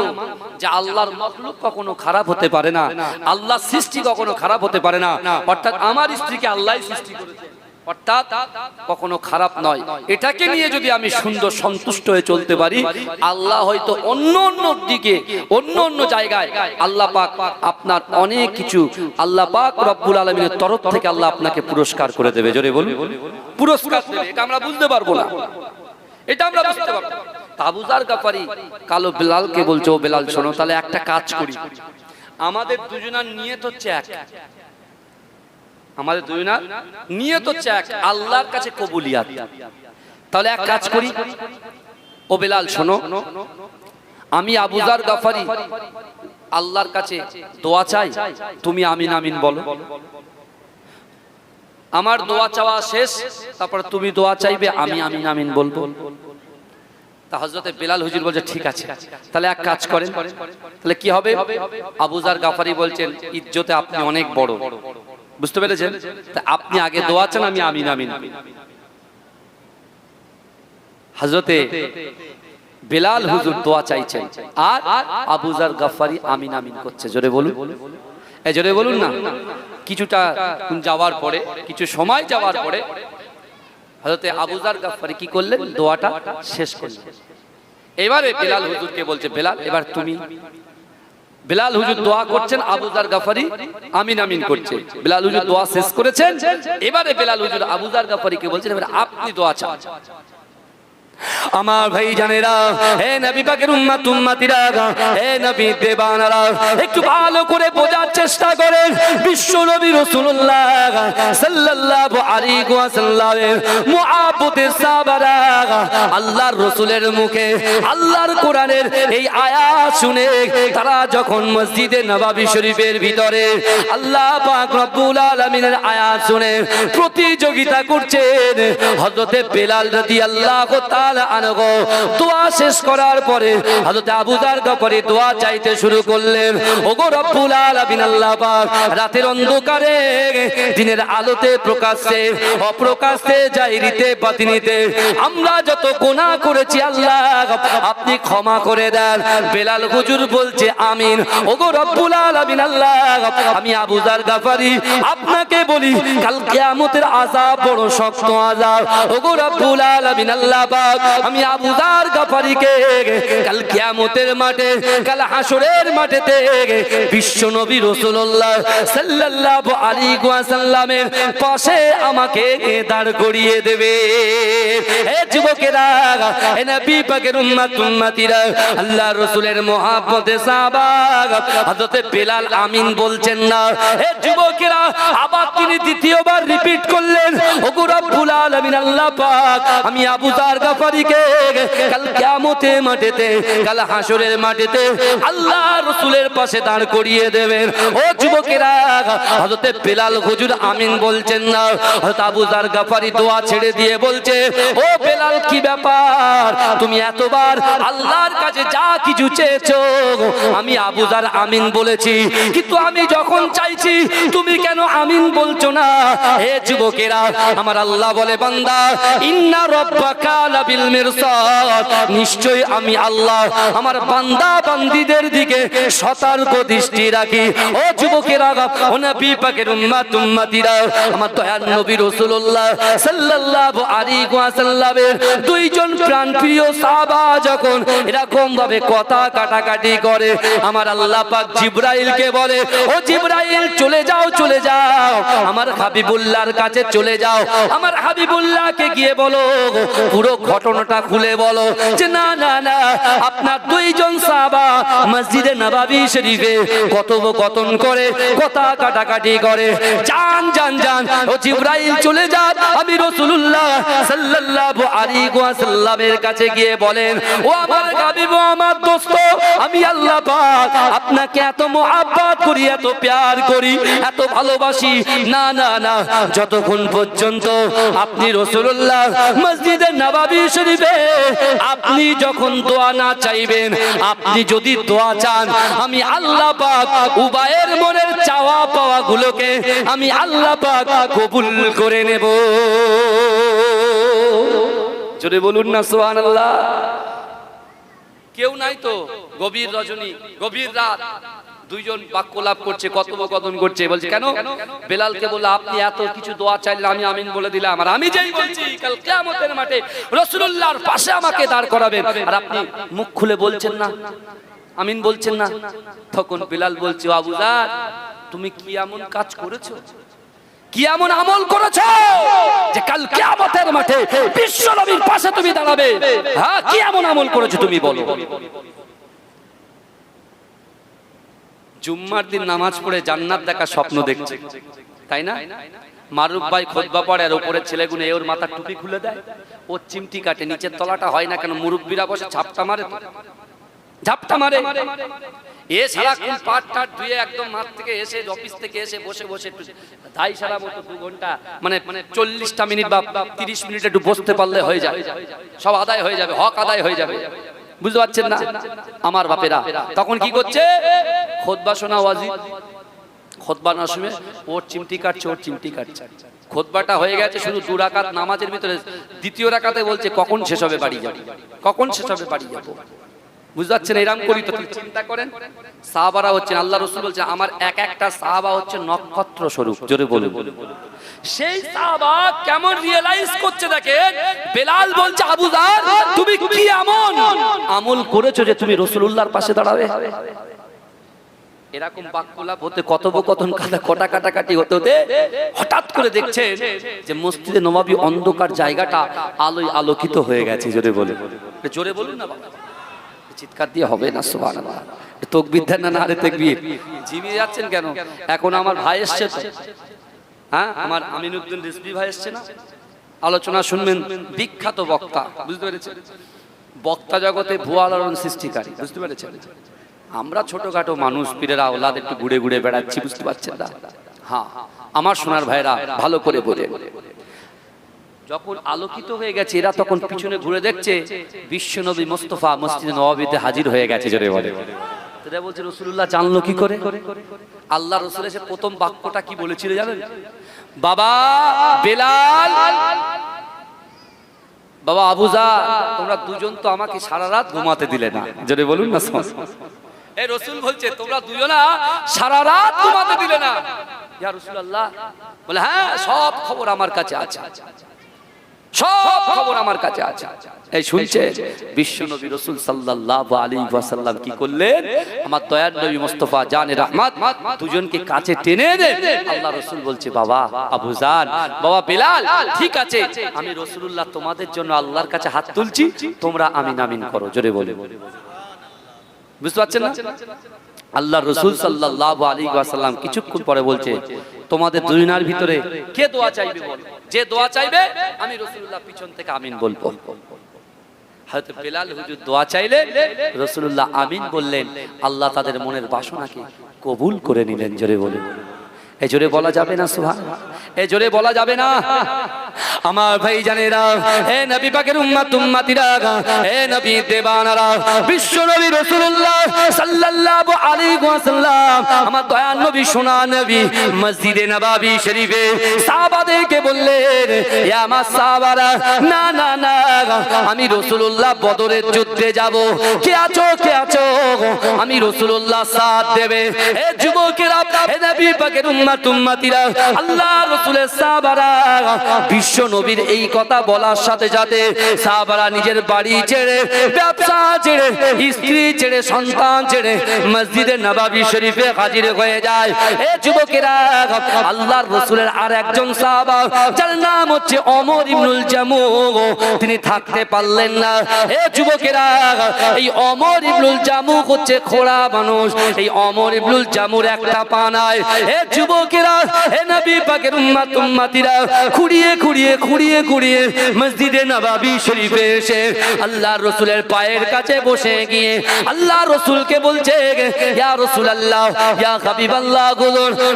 যে আল্লাহর মাখলুক কখনো খারাপ হতে পারে না, আল্লাহ সৃষ্টি কখনো খারাপ হতে পারে না, অর্থাৎ আমার স্ত্রীকে আল্লাহই সৃষ্টি করেছে, অর্থাৎ কখনো খারাপ নয়, এটাকে নিয়ে যদি আমি সুন্দর সন্তুষ্ট হয়ে চলতে পারি, আল্লাহ হয়তো অন্য অন্য দিকে অন্য অন্য জায়গায় আল্লাহ পাক আপনার অনেক কিছু আল্লাহ পাক রব্বুল আলামিনের তরফ থেকে আল্লাহ আপনাকে পুরস্কার করে দেবে। জোরে বলুন পুরস্কার দেবে। এটা আমরা বুঝতে পারবো না, এটা আমরা বুঝতে পারবো। আবু যার গাফারি কালো বেলালকে বলছে, ও বেলাল শোনো, তাহলে একটা কাজ করি, আমাদের দুজনের নিয়ত হচ্ছে এক, আমাদের দুজনের নিয়ত হচ্ছে এক, আল্লাহর কাছে কবুলিয়াত। তাহলে এক কাজ করি, ও বেলাল শোনো, আমি আবু যার গাফারি আল্লাহর কাছে দোয়া চাই, তুমি আমিন আমিন বলো। আমার দোয়া চাওয়া শেষ, তারপর তুমি দোয়া চাইবে, আমি আমিন আমিন বলবো। তা হযরতে বেলাল হুজুর বলছে ঠিক আছে, তাহলে এক কাজ করেন। তাহলে কি হবে? আবু যার গাফারি বলছেন, ইজ্জতে আপনি অনেক বড়, বুঝতে পেরেছেন? তা আপনি আগে দোয়া চান, আমি আমিন আমিন। হযরতে বেলাল হুজুর দোয়া চাইছেন আর আবু যার গাফারি আমিন আমিন করছে। জোরে বলুন, এই জোরে বলুন না। কিছুটা যাওয়ার পরে, কিছু সময় যাওয়ার পরে হযরতে আবু যার গাফারি কি করলেন? দোয়াটা শেষ করলেন। এবারে বেলাল হুজুরকে বলছে, বেলাল এবার তুমি। বেলাল হুজুর দোয়া করছেন, আবু যার গাফারি আমিন আমিন করছে। বেলাল হুজুর দোয়া শেষ করেছেন, এবারে বেলাল হুজুর আবু যার গাফারিকে বলছেন, এবারে আপনি দোয়া চান। আমার ভাই জানেরা, হে নবী পাকের উম্মত উম্মতিরা, হে নবী দেবানারা, একটু ভালো করে বোঝার চেষ্টা করেন। বিশ্ব নবী রাসূলুল্লাহ সাল্লাল্লাহু আলাইহি ওয়াসাল্লামের মুআব্বতের সাহাবারা আল্লাহর রাসূলের মুখে আল্লাহর কোরআনের এই আয়াত শুনে তারা যখন মসজিদে নববী শরীফের ভিতরে আল্লাহ পাক রব্বুল আলামিনের আয়াত শুনে প্রতিযোগিতা করছেন, হযরতে বেলাল রাদিয়াল্লাহু তাআলা আনহু দোয়া শেষ করার পরে হযরত আবু যার গাফারি দোয়া চাইতে শুরু করলেন। ওগো রব্বুল আলামিন আল্লাহ পাক, রাতের অন্ধকারে দিনের আলোতে প্রকাশ্যে অপ্রকাশ্যে জাহিরিতে বাতিনিতে আমরা যত গুনাহ করেছি আল্লাহ আপনি ক্ষমা করে দেন। বেলাল হুজুর বলছে আমিন। ওগো রব্বুল আলামিন আল্লাহ, আমি আবু যার গাফারি আপনাকে বলি, কাল কিয়ামতের আযাব বড় শক্ত আযাব। ওগো রব্বুল আলামিন আল্লাহ পাক, আমি আবু যার গাফারিকে কাল কিয়ামতের মাঠে, কাল হাসরের মাঠেতে বিশ্ব নবী রাসূলুল্লাহ সাল্লাল্লাহু আলাইহি ওয়াসাল্লামের পাশে আমাকে দাঁড় করিয়ে দেবে। হে যুবকেরা, হে নবী পাকের উম্মত উম্মতিরা, আল্লাহর রাসূলের মহব্বতে সাহাবা হযরত বেলাল আমিন বলছেন না। হে যুবকেরা, আবার তিনি দ্বিতীয়বার রিপিট করলেন, ওগো রব্বুল আলামিন আল্লাহ পাক, আমি আবু যার গাফারিকে কাল কিয়ামতের মাঠেতে, কাল হাসরের মাঠেতে আল্লাহ রাসূলের পাশে দাঁড় করিয়ে দেবেন। ও যুবকেরা, হযরত বেলাল হুজুর আমিন বলছেন না। হযরত আবু যার গাফারি দোয়া ছেড়ে দিয়ে বলছে, ও বেলাল কি ব্যাপার, তুমি এতবার আল্লাহর কাছে যা কিছু চেয়েছো আমি আবু যার আমিন বলেছি, কিন্তু আমি যখন চাইছি তুমি কেন আমিন বলছো না? হে যুবকেরা, আমার আল্লাহ বলে, বান্দা ইন্না রাব্বাকা লাবিল মিরসাদ, নিশ্চয়ই আমি আল্লাহ আমার বান্দা বান্দীদের দিকে সতর্ক দৃষ্টি রাখি। ও যুবকেরা, ও নবী পাকের উম্মত উম্মতিরা, আমার দয়ার নবী রাসূলুল্লাহ সাল্লাল্লাহু আলাইহি ওয়াসাল্লামের দুইজন প্রাণপ্রিয় সাহাবা যখন এরকম ভাবে কথা কাটাকাটি করে, আমার আল্লাহ পাক জিবরাইলকে বলে, ও জিবরাইল চলে যাও, চলে যাও, আমার হাবিবুল্লাহর কাছে চলে যাও, আমার হাবিবুল্লাহকে গিয়ে বলো পুরো ঘটনা ঘটনাটা খুলে বলো। যে না না না, আপনার দুইজন সাহাবা মসজিদে নববী শরীফে কথোপকথন করে, কথা কাটাকাটি করে, যান যান যান, ও জিবরাইল চলে যান, আমি রাসূলুল্লাহ সাল্লাল্লাহু আলাইহি ওয়াসাল্লামের কাছে গিয়ে বলেন, ও আমার হাবিব, আমার দোস্ত, আমি আল্লাহ পাক আপনাকে এত মহব্বত করি, এত প্যার করি, এত ভালোবাসি, না না না, যতক্ষণ পর্যন্ত আপনি রাসূলুল্লাহ মসজিদে নববী শরীফে আপনি যখন দোয়া না চাইবেন, আপনি যদি দোয়া চান, আমি আল্লাহ পাক উভয়ের মনের চাওয়া পাওয়া গুলোকে আমি আল্লাহ পাক কবুল করে নেব। জোরে বলুন না সুবহানাল্লাহ। কেউ নাই তো, গভীর রজনী, গভীর রাত, দুইজন বাক্যলাপ করছে, কথোপকথন করছে, বলছে কেন? বেলালকে বলল, আপনি এত কিছু দোয়া চাইলে আমি আমিন বলে দিলাম, আর আমি যেই বলছি কাল কিয়ামতের মাঠে রাসূলুল্লাহর পাশে আমাকে দাঁড় করাবেন, আর আপনি মুখ খুলে বলছেন না, আমিন বলছেন না। তখন বেলাল বলছে, আবু যার, তুমি কি এমন কাজ করেছো, কি এমন আমল করেছো যে কাল কিয়ামতের মাঠে বিশ্ব নবীর পাশে তুমি দাঁড়াবে? হ্যাঁ, কি এমন আমল করেছো তুমি বলো। জুম্মার দিন নামাজ পড়ে জান্নাত দেখা স্বপ্ন দেখছে, তাই না? মারুফ ভাই খুতবা পড়ে, আর উপরের ছেলেগুলো ওর মাথার টুপি খুলে দেয়, ওর চিমটি কাটে, নিচের তলাটা হয় না কেন? মুরব্বীরা বসে ঝাপটা মারে, ঝাপটা মারে। এ সারাক্ষণ পাট টাট ধুয়ে একদম মাঠ থেকে এসে, অফিস থেকে এসে বসে বসে ধাই সারা মতো 2 ঘন্টা, মানে 40টা মিনিট বা 30 মিনিট একটু বসতে পারলে হয়ে যাবে, সব আদায় হয়ে যাবে, হক আদায় হয়ে যাবে। বুঝতে পারছেন না আমার বাপেরা? তখন কি করছে? খুতবা শোনা ওয়াজিব, খুতবা না শুনে ওর চিমটি কাটছে, ওর চিমটি কাটছে। খুতবাটা হয়ে গেছে, শুধু 2 রাকাত নামাজের ভিতরে দ্বিতীয় রাকাতে বলছে, কখন শেষ হবে বাড়ি যাব, কখন শেষ হবে বাড়ি যাব। বুঝতে পারছেন? এরকম করি তো চিন্তা করেন। সাহাবারা হচ্ছেন, আল্লাহ রাসূল বলছে, আমার এক একটা সাহাবা হচ্ছে নক্ষত্র স্বরূপ। জোরে বলুন। সেই সাহাবা কেমন রিয়েলাইজ করছে দেখেন। বেলাল বলছে, আবু যার, তুমি কি এমন আমল করেছো যে তুমি রাসূলুল্লাহর পাশে দাঁড়াবে? এরকম বাক্যলাপ হতে, কথোপকথন কটা কাটাকাটি হতে হতে হঠাৎ করে দেখছেন যে মসজিদে নববী অন্ধকার জায়গাটা আলোয় আলোকিত হয়ে গেছে। জোরে বলুন, জোরে বলুন না বাবা, চিৎকার দিয়ে হবে না। সুবহানাল্লাহ। তাকবীর দেন না, আরে তাকবীর। জিমিয়ে যাচ্ছেন কেন? এখন আমার ভাই এসছে তো, হ্যাঁ, আমার আমিনুদ্দিন রিজভী ভাই এসছে না, আলোচনা শুনবেন, বিখ্যাত বক্তা। বুঝতে পেরেছেন? বক্তা জগতে ভুয়া আলোড়ন সৃষ্টিকারী। বুঝতে পেরেছেন? আমরা ছোটখাটো মানুষ, পীরের আওলাদ, একটু ঘুরে ঘুরে বেড়াচ্ছি। বুঝতে পারছেন না? হ্যাঁ, আমার সোনার ভাইরা ভালো করে বলে, যখন আলোকিত হয়ে গেছে, এরা তখন পিছনে ঘুরে দেখছে বিশ্বনবী মুস্তাফা মসজিদে নববীতে হাজির হয়ে গেছে। জোরে বলে। তারা বলছে, রাসূলুল্লাহ জানলো কি করে? আল্লাহ রাসূল এসে প্রথম বাক্যটা কি বলেছিল জানেন? বাবা বেলাল, বাবা আবু যার, তোমরা দুজন তো আমাকে সারা রাত ঘুমাতে দিলে না। জোরে বলুন না। এই রাসূল বলছে, তোমরা দুজনা সারা রাত ঘুমাতে দিলে না। ইয়া রাসূলুল্লাহ। বলে, হ্যাঁ, সব খবর আমার কাছে আছে, সব খবর আমার কাছে আছে। এই শুনছে বিশ্বনবী রাসূল সাল্লাল্লাহু আলাইহি ওয়াসাল্লাম কি করলেন? আমার দয়ার নবী মুস্তাফা জানে রহমত দুজনকে কাছে টেনে এনে আল্লাহ রাসূল বলছে, বাবা আবু যার, বাবা বেলাল, ঠিক আছে, আমি রাসূলুল্লাহ তোমাদের জন্য আল্লাহর কাছে হাত তুলছি, তোমরা আমিন আমিন করো। জোরে বলে। বুঝতে পারছেন না? আল্লাহ রাসূল সাল্লাল্লাহু আলাইহি ওয়াসাল্লাম কিছুক্ষণ পরে বলছে, তোমাদের দুজনের ভিতরে কে দোয়া চাইবে বল? যে দোয়া চাইবে আমি রাসূলুল্লাহ পিছন থেকে আমিন বলবো। হযরত বেলাল হুজুর দোয়া চাইলেন, রাসূলুল্লাহ আমিন বললেন, আল্লাহ তাদের মনের বাসনাকে কবুল করে নিলেন। জোরে বলে। এই জোরে বলা যাবে না সুবহানাল্লাহ? এই জোরে বলা যাবে না? আমার ভাই জানেরা, হে নবী পাকের উম্মত উম্মতিরা, হে নবী দেবানারা, বিশ্ব নবী রাসূলুল্লাহ সাল্লাল্লাহু আলাইহি ওয়াসাল্লাম, আমার দয়ার নবী, সোনা নবী, মসজিদে নববী শরীফে সাহাবাদেরকে বললেন, ইয়া আমার সাহাবারা, না না না, আমি রাসূলুল্লাহ বদরের যুদ্ধে যাব, কে আছো কে আছো? আমি রাসূলুল্লাহ সাথ দেবে। হে যুবকেরা, হে নবী পাকের উম্মত উম্মতিরা, আল্লাহ রাসূলের সাহাবারা, বিশ্ব নবীর এই কথা বলার সাথে সাথে সাহাবারা নিজের বাড়ি ছেড়ে, ব্যবসা ছেড়ে, স্ত্রী ছেড়ে, সন্তান ছেড়ে মসজিদে নববী শরীফে হাজির হয়ে যায়। এ যুবকেরা, আল্লাহর রাসূলের আর একজন সাহাবা যার নাম হচ্ছে ওমর ইবনুল জামুহ, তিনি থাকতে পারলেন না। এ যুবকেরা, এই ওমর ইবনুল জামুহ হচ্ছে খোড়া মানুষ। এই ওমর ইবনুল জামুর একটা পা নাই। এ যুবকেরা, হে নবী পাকের উম্মতিরা, খুঁড়িয়ে খুঁড়িয়ে খুঁড়িয়ে খুঁড়িয়ে মসজিদে নববী শরীফে এসে আল্লাহর রাসূলের পায়ের কাছে বসে গিয়ে আল্লাহর রাসূলকে বলছে, ইয়া রাসূলুল্লাহ, ইয়া হাবিবাল্লাহ,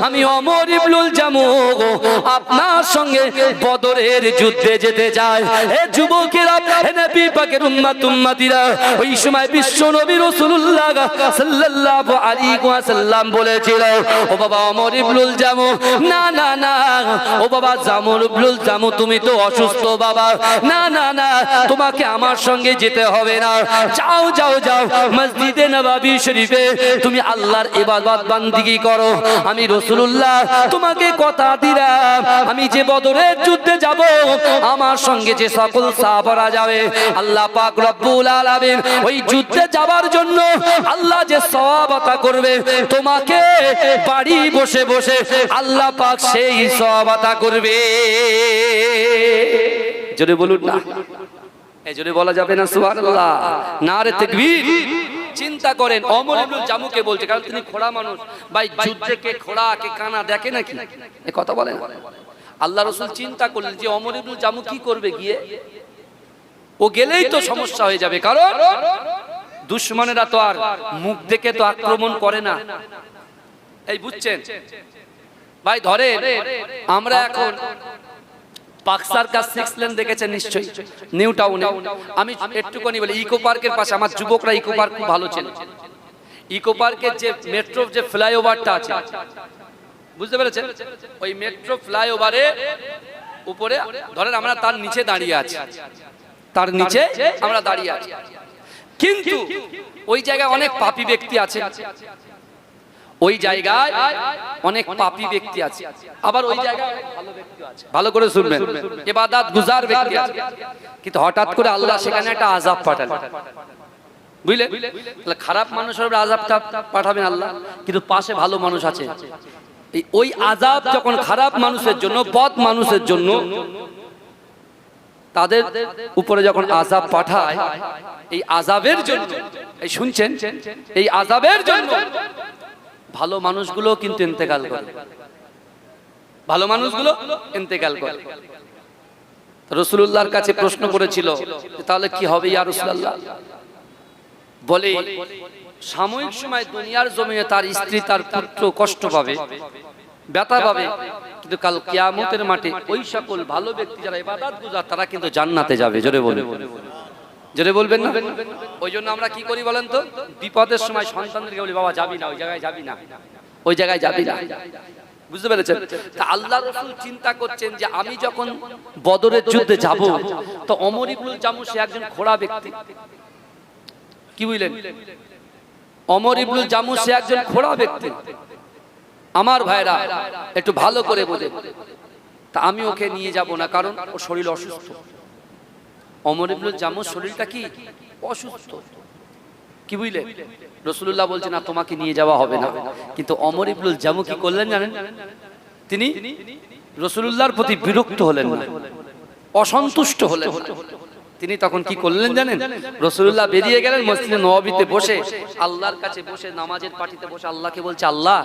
আমি ওমর ইবনুল জামুহ আপনার সঙ্গে বদরের যুদ্ধে যেতে চাই। হে যুবকেরা, হে নবী পাকের উম্মতিরা, ওই সময় বিশ্ব নবী রাসূলুল্লাহ সাল্লাল্লাহু আলাইহি ওয়াসাল্লাম বলেছিল, ও বাবা ওমর ইবনুল জামুহ, না না না, ও বাবা জামুর ইবনুল জামুহ, তুমি তো অসুস্থ বাবা, না না না, তোমাকে আমার সঙ্গে যেতে হবে না, যাও যাও যাও মসজিদে নববী শরীফে তুমি আল্লাহর ইবাদত বান্দিগি করো। আমি রাসূলুল্লাহ তোমাকে কথা দিলাম, আমি যে বদরের যুদ্ধে যাব, আমার সঙ্গে যে সকল সাহাবারা যাবে, আল্লাহ পাক রব্বুল আলামিন ওই যুদ্ধে যাবার জন্য আল্লাহ যে সওয়াব আতা করবে, তোমাকে বাড়ি বসে বসে আল্লাহ পাক সেই সওয়াব আতা করবে। জোরে বলুন না, এই জোরে বলা যাবে না সুবহানাল্লাহ, নারে তাকবীর। চিন্তা করেন, ওমর ইবনুল জামুকে বলছে, কারণ তিনি খোড়া মানুষ। ভাই, যুদ্ধে কে খোড়া কে কানা দেখে নাকি? এই কথা বলেন। আল্লাহ রাসূল চিন্তা করলেন যে ওমর ইবনুল জামু কি করবে গিয়ে, ও গেলেই তো সমস্যা হয়ে যাবে, কারণ দুশমনেরা তো আর মুখ দেখে তো আক্রমণ করে না। এই বুঝছেন ভাই? ধরে আমরা এখন পাকসার কাছ 6 লেন দেখেছেন নিশ্চয়ই, নিউ টাউনে। আমি একটুখানি বলি, ইকো পার্কের পাশে, আমার যুবকরা ইকো পার্ক খুব ভালো চেনে। ইকো পার্কের যে মেট্রো যে ফ্লাইওভারটা আছে, বুঝতে পেরেছেন? ওই মেট্রো ফ্লাইওভারে উপরে ধরেন আমরা তার নিচে দাঁড়িয়ে আছি, তার নিচে আমরা দাঁড়িয়ে আছি, কিন্তু ওই জায়গায় অনেক পাপী ব্যক্তি আছে, ওই জায়গায় অনেক পাপী ব্যক্তি আছে, আবার ওই জায়গায় ভালো ব্যক্তি আছে। ভালো করে শুনবেন, ইবাদত গুজার ব্যক্তি আছে, কিন্তু হঠাৎ করে আল্লাহ সেখানে একটা আযাব পাঠান, বুঝলেন? তাহলে খারাপ মানুষের উপর আযাবটা পাঠাবেন আল্লাহ, কিন্তু পাশে ভালো মানুষ আছে। ওই আযাব যখন খারাপ মানুষের জন্য, বদ মানুষের জন্য, তাদের উপরে যখন আযাব পাঠায়, এই আযাবের জন্য, এই শুনছেন, এই আযাবের জন্য ভালো মানুষগুলো কিন্তু ইন্তেকাল করে, ভালো মানুষগুলো ইন্তেকাল করে। রাসূলুল্লাহর কাছে প্রশ্ন করেছিল, তাহলে কি হবে ইয়া রাসূলুল্লাহ? বলে, সাময়িক সময় দুনিয়ার জমিনে তার স্ত্রী তার পুত্র কষ্ট পাবে, ব্যথা পাবে, কিন্তু কাল কিয়ামতের মাঠে ওই সকল ভালো ব্যক্তি যারা ইবাদত গুজার, তারা কিন্তু জান্নাতে যাবে। জোরে বলুন, জোরে বলবেন না? ওই জন্য আমরা কি করি বলেন তো? বিপদের সময় সন্তানদেরকে বলি, বাবা যাবি না, ওই জায়গায় যাবি না, ওই জায়গায় যাবি না। বুঝতে পেরেছেন? তা আল্লাহ রাসূল চিন্তা করছেন যে আমি যখন বদরের যুদ্ধে যাব, তো ওমর ইবনুল জামু সে একজন খোড়া ব্যক্তি, কি বুঝলেন? ওমর ইবনুল জামু সে একজন খোড়া ব্যক্তি। আমার ভাইরা একটু ভালো করে বোঝেন, তা আমি ওকে নিয়ে যাব না, কারণ ও শরীর অসুস্থ। ওমর ইবনুল জামুর শরীরটা কি অসুস্থ, কি বুঝলেন? রাসূলুল্লাহ বলছেন না, তোমাকে নিয়ে যাওয়া হবে না। কিন্তু ওমর ইবনুল জামু কি করলেন জানেন? তিনি রাসূলুল্লাহর প্রতি বিরক্ত হলেন না, অসন্তুষ্ট হলেন না। তিনি তখন কি করলেন জানেন? রাসূলুল্লাহ বেরিয়ে গেলেন, মসজিদে নববীতে বসে আল্লাহর কাছে বসে নামাজের পাটিতে বসে আল্লাহকে বলছে, আল্লাহ,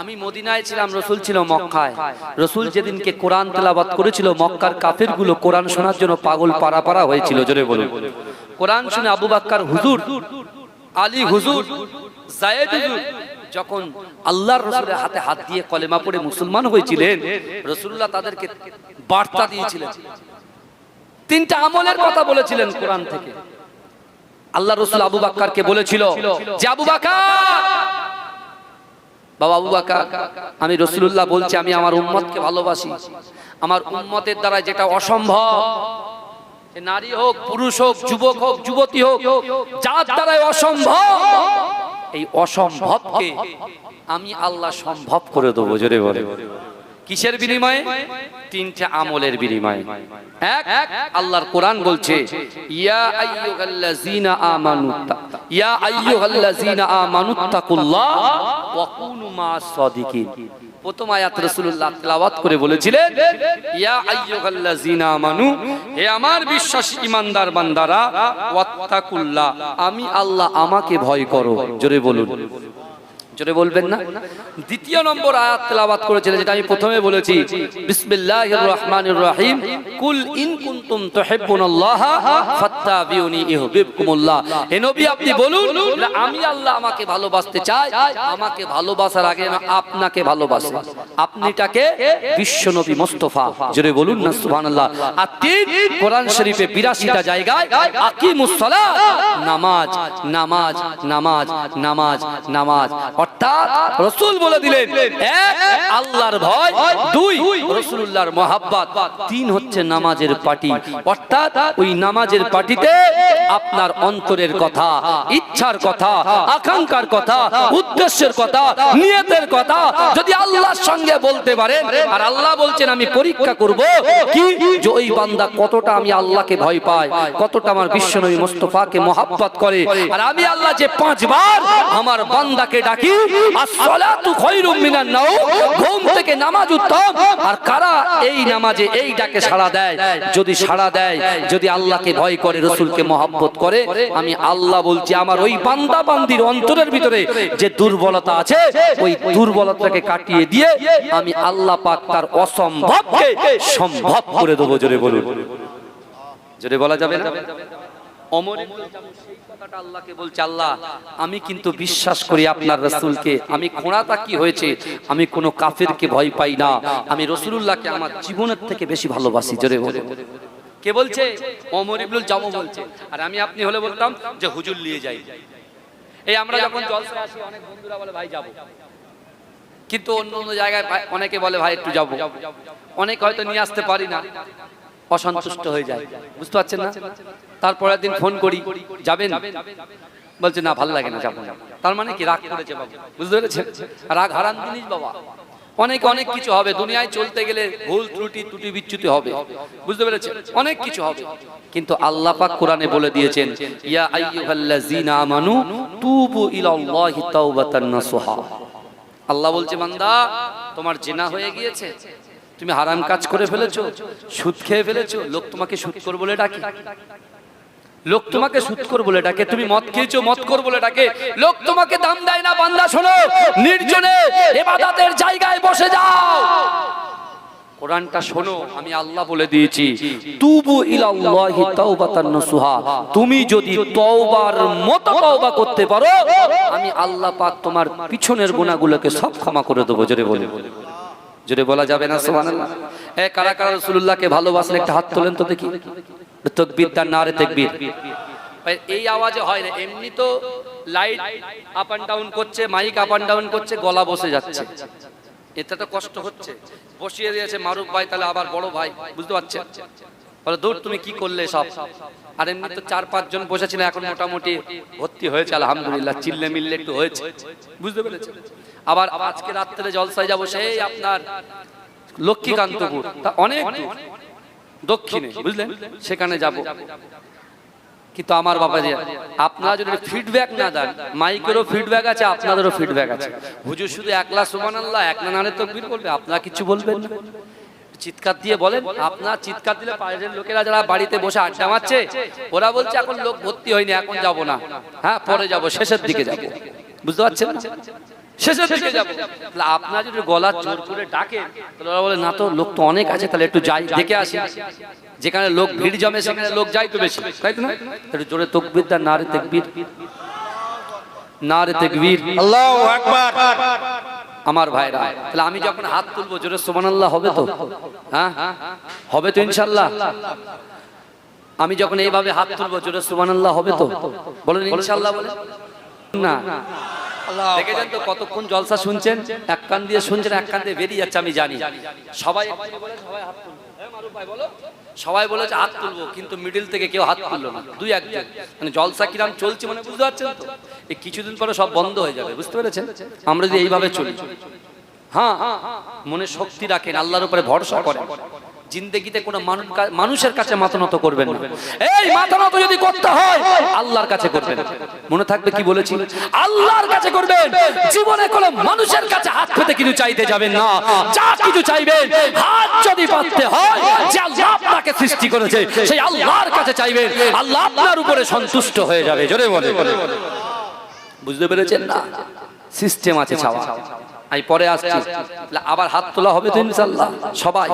আমি মদিনায় ছিলাম, রাসূল ছিল মক্কায়। রাসূল যেদিনকে কোরআন তেলাওয়াত করেছিল, মক্কার কাফেরগুলো কোরআন শোনার জন্য পাগল পাড়া হয়েছিল। জোরে বলুন। কোরআন শুনে আবু বকর হুজুর, আলী হুজুর, যায়েদ হুজুর যখন আল্লাহর রাসূলের হাতে হাত দিয়ে কলেমা পড়ে মুসলমান হয়েছিলেন, রাসূলুল্লাহ তাদেরকে বার্তা দিয়েছিলেন, 3টা আমলের কথা বলেছিলেন কোরআন থেকে। আল্লাহ রাসূল আবু বকরকে বলেছিল যে, আবু বকর, বাবা আবু বকর, আমি রাসূলুল্লাহ বলছি, আমি আমার উম্মতকে ভালোবাসি। আমার উম্মতের দ্বারা যেটা অসম্ভব, নারী হোক, পুরুষ হোক, যুবক হোক, যুবতী হোক, যার দ্বারাই অসম্ভব, এই অসম্ভবকে আমি আল্লাহ সম্ভব করে দেবো। জোরে বলে, কিসের বিনিময়ে? তিনটে আমলের বিনিময়ে। এক, আল্লাহর কোরআন বলছে ইয়া আইয়ুহাল্লাযীনা আমানু ইয়া আইয়ুহাল্লাযীনা আমানুত্তাকুল্লাহ ওয়া কুনু মা'আস সাদিকিন। প্রথম আয়াত রাসূলুল্লাহ তেলাওয়াত করে বলেছিলেন ইয়া আইয়ুহাল্লাযীনা আমানু, হে আমার বিশ্বাসী ঈমানদার বান্দারা, ওয়াত্তাকুল্লাহ, আমি আল্লাহ, আমাকে ভয় করো। জোরে বলুন, জোরে বলবেন না? দ্বিতীয় নম্বর আয়াত তেলাওয়াত করেছিলেন, যেটা আমি প্রথমে বলেছি, বিসমিল্লাহির রহমানির রহিম, কুল ইন কুনতুম তুহিব্বুনাল্লাহা ফাত্তাবিউনি ইউহিব্বুকুমুল্লাহ। হে নবী, আপনি বলুন আমি আল্লাহ আমাকে ভালোবাসতে চাই, আমাকে ভালোবাসার আগে আমি আপনাকে ভালোবাসি। আপনিটাকে বিশ্ব নবী মুস্তাফা। জোরে বলুন না সুবহানাল্লাহ। আর তিন, কোরআন শরীফে 82টা জায়গায় আকিমুস সালাত, নামাজ নামাজ নামাজ নামাজ নামাজ। অর্থাৎ রাসূল বলে দিলেন এক, আল্লাহর ভয়, দুই, রাসূলুল্লাহর মহব্বত, তিন হচ্ছে নামাজের পার্টি। অর্থাৎ ওই নামাজের পার্টিতে আপনার অন্তরের কথা, ইচ্ছার কথা, আকাঙ্ক্ষার কথা, উদ্দেশ্যের কথা, নিয়তের কথা যদি আল্লাহর সঙ্গে বলতে পারেন, আর আল্লাহ বলছেন আমি পরীক্ষা করব কি যে ওই বান্দা কতটা আমি আল্লাহকে ভয় পায়, কতটা আমার বিশ্বনবী মুস্তাফাকে মহব্বত করে। আর আমি আল্লাহ যে 5 বার আমার বান্দাকে ডাকি আসসালাতু খায়রুম মিনান নাওম, ঘুম থেকে নামাজ উত্তম। আর কারা এই নামাজে এই ডাকে সাড়া দেয়, যদি সাড়া দেয়, যদি আল্লাহকে ভয় করে, রাসূলকে মহব্বত করে, আমি আল্লাহ বলছি আমার ওই বান্দা বান্দির অন্তরের ভিতরে যে দুর্বলতা আছে, ওই দুর্বলতাকে কাটিয়ে দিয়ে আমি আল্লাহ পাক তার অসম্ভবকে সম্ভব করে দেব। জোরে বলুন, জোরে বলা যাবে না? ওমর ইবনে জামুস সেই কথাটা আল্লাহকে বলছে, আল্লাহ আমি কিন্তু বিশ্বাস করি আপনার রাসূলকে, আমি খোঁড়াটা কি হয়েছে, আমি কোনো কাফেরকে ভয় পাই না, আমি রাসূলুল্লাহকে আমার জীবনের থেকে বেশি ভালোবাসি। জোরে বলুন। কে বলছে? ওমর ইবনে জামুস বলছে। আর আমি আপনি হলে বলতাম যে হুজুর নিয়ে যাই। এই আমরা যখন জলসায় আসি অনেক বন্ধুরা বলে ভাই যাব, কিন্তু অন্য অন্য জায়গায় অনেকে বলে ভাই একটু যাব, অনেক হয়তো নিয়ে আসতে পারি না, অসন্তুষ্ট হয়ে যায়। বুঝতে পারছেন না? তারপরের দিন ফোন করি, যাবেন? বলছে না, ভালো লাগে না, যাবো না। তার মানে কি? রাগ করেছে বাবা। বুঝতে পেরেছেন? রাগ হারাম জিনিস বাবা। অনেক অনেক কিছু হবে দুনিয়ায়, চলতে গেলে ভুল ত্রুটি বিচ্যুতি হবে। বুঝতে পেরেছেন? অনেক কিছু হবে, কিন্তু আল্লাহ পাক কোরআনে বলে দিয়েছেন ইয়া আইয়ুহাল্লাযীনা আমানু তুবু ইলাল্লাহি তাওবাতান নাসুহা। আল্লাহ বলছে বান্দা তোমার জিনা হয়ে গিয়েছে, তুমি হারাম কাজ করে ফেলেছো, সুদ খেয়ে ফেলেছো, লোক তোমাকে সুদখোর বলে ডাকে, লোক তোমাকে সুদখোর বলে ডাকে, তুমি মদ খেয়েছো মদখোর বলে ডাকে, লোক তোমাকে দাম দেয় না। বান্দা শোনো, নির্জনে ইবাদতের জায়গায় বসে যাও, কোরআনটা শোনো, আমি আল্লাহ বলে দিয়েছি তুবু ইলাল্লাহি তাওবাতান নাসুহা। তুমি যদি তওবার মতো তওবা করতে পারো, আমি আল্লাহ পাক তোমার পিছনের গুনাহগুলোকে সব ক্ষমা করে দেব। জোরে বলে, জোরে বলা যাবে না সুবহানাল্লাহ? কারা কারা রাসূলুল্লাহকে ভালোবাসেন একটা হাত তোলেন তো দেখি। তাকবীর, তার নারে তাকবীর। এই আওয়াজে হয় না, এমনি তো লাইট আপ এন্ড ডাউন করছে, মাইক আপ এন্ড ডাউন করছে, গলা বসে যাচ্ছে, এটা তো কষ্ট হচ্ছে। বসিয়ে দিয়েছে মারুফ ভাই, তাহলে আবার বড় ভাই, বুঝতে পারছেন? বলে দূর তুমি কি করলে সব। আর এমনি তো 4-5 জন বসেছিল, এখন মোটামুটি ভর্তি হয়েছে আলহামদুলিল্লাহ, চিল্লে মিল্লে একটু হয়েছে। বুঝতে পেরেছেন? আবার আজকে রাত্রে জলসায় যাবো সেই আপনার লক্ষ্মীকান্তপুর, তা অনেক দক্ষিণে, বুঝলেন? সেখানে যাব। কিন্তু আমার বাবা যে আপনারা যদি ফিডব্যাক না দেন, মাইকেরও ফিডব্যাক আছে, আপনাদেরও ফিডব্যাক আছে। হুজুর শুধু একলা সুবহানাল্লাহ, একলা নারে তাকবীর বলবে, আপনারা কিছু বলবেন না, চিৎকার দিয়ে বলেন। আপনারা চিৎকার দিলে বাইরের লোকেরা যারা বাড়িতে বসে আড্ডা মারছে, ওরা বলছে এখন লোক ভর্তি হয়নি, এখন যাব না, হ্যাঁ পরে যাব, শেষের দিকে যাব। বুঝতে পারছেন? শেষের দিকে যাব। আপনারা যদি গলা জোর করে ডাকেন, তাহলে ওরা বলে না তো লোক তো অনেক আছে, তাহলে একটু যাই দেখে আসি। যেখানে লোক ভিড় জমে সেখানে লোক যাই তো বেশি, তাই তো না? একটু জোরে তাকবীর, তার নারে তাকবীর, নারে তাকবীর, আল্লাহু আকবার। আমার ভাইরা, তাহলে আমি যখন হাত তুলবো জোরে সুবহানাল্লাহ হবে তো? হ্যাঁ হবে তো ইনশাআল্লাহ। আমি যখন এইভাবে হাত তুলবো জোরে সুবহানাল্লাহ হবে তো? বলেন ইনশাআল্লাহ। বলেন না। দেখেছেন তো কতক্ষণ জলসা শুনছেন, এক কান দিয়ে শুনছেন, এক কান দিয়ে বেরিয়ে যাচ্ছে, আমি জানি। সবাই সবাই বলেছে হাত তুলবো, কিন্তু মিডিল থেকে কেউ হাত তুললো না, 2-1 মানে জলসা কিরাম চলছে, মানে বুঝতে পারছেন তো? এই কিছুদিন পরে সব বন্ধ হয়ে যাবে, বুঝতে পেরেছেন? আমরা যদি এইভাবে চলি, হ্যাঁ, মনে শক্তি রাখেন, আল্লাহর উপরে ভরসা করেন। জিন্দেগিতে কোনো মানুষের কাছে মাথা নত করবেন না। এই মাথা নত যদি করতে হয় আল্লাহর কাছে করবেন। মনে থাকবে কি বলেছি, আল্লাহর কাছে করবেন। জীবনে কোনো মানুষের কাছে হাত পেতে কিছু চাইতে যাবেন না। যা কিছু চাইবেন হাত যদি পাততে হয় যে আল্লাহ আপনাকে সৃষ্টি করেছে সেই আল্লাহর কাছে চাইবেন, আল্লাহ আপনার উপরে সন্তুষ্ট হয়ে যাবে। জোরে বলে, বুঝতে পেরেছেন না? সিস্টেম আছে চাওয়া। আমি পরে আসছি, আবার হাত তোলা হবে তো ইনশাআল্লাহ সবাই।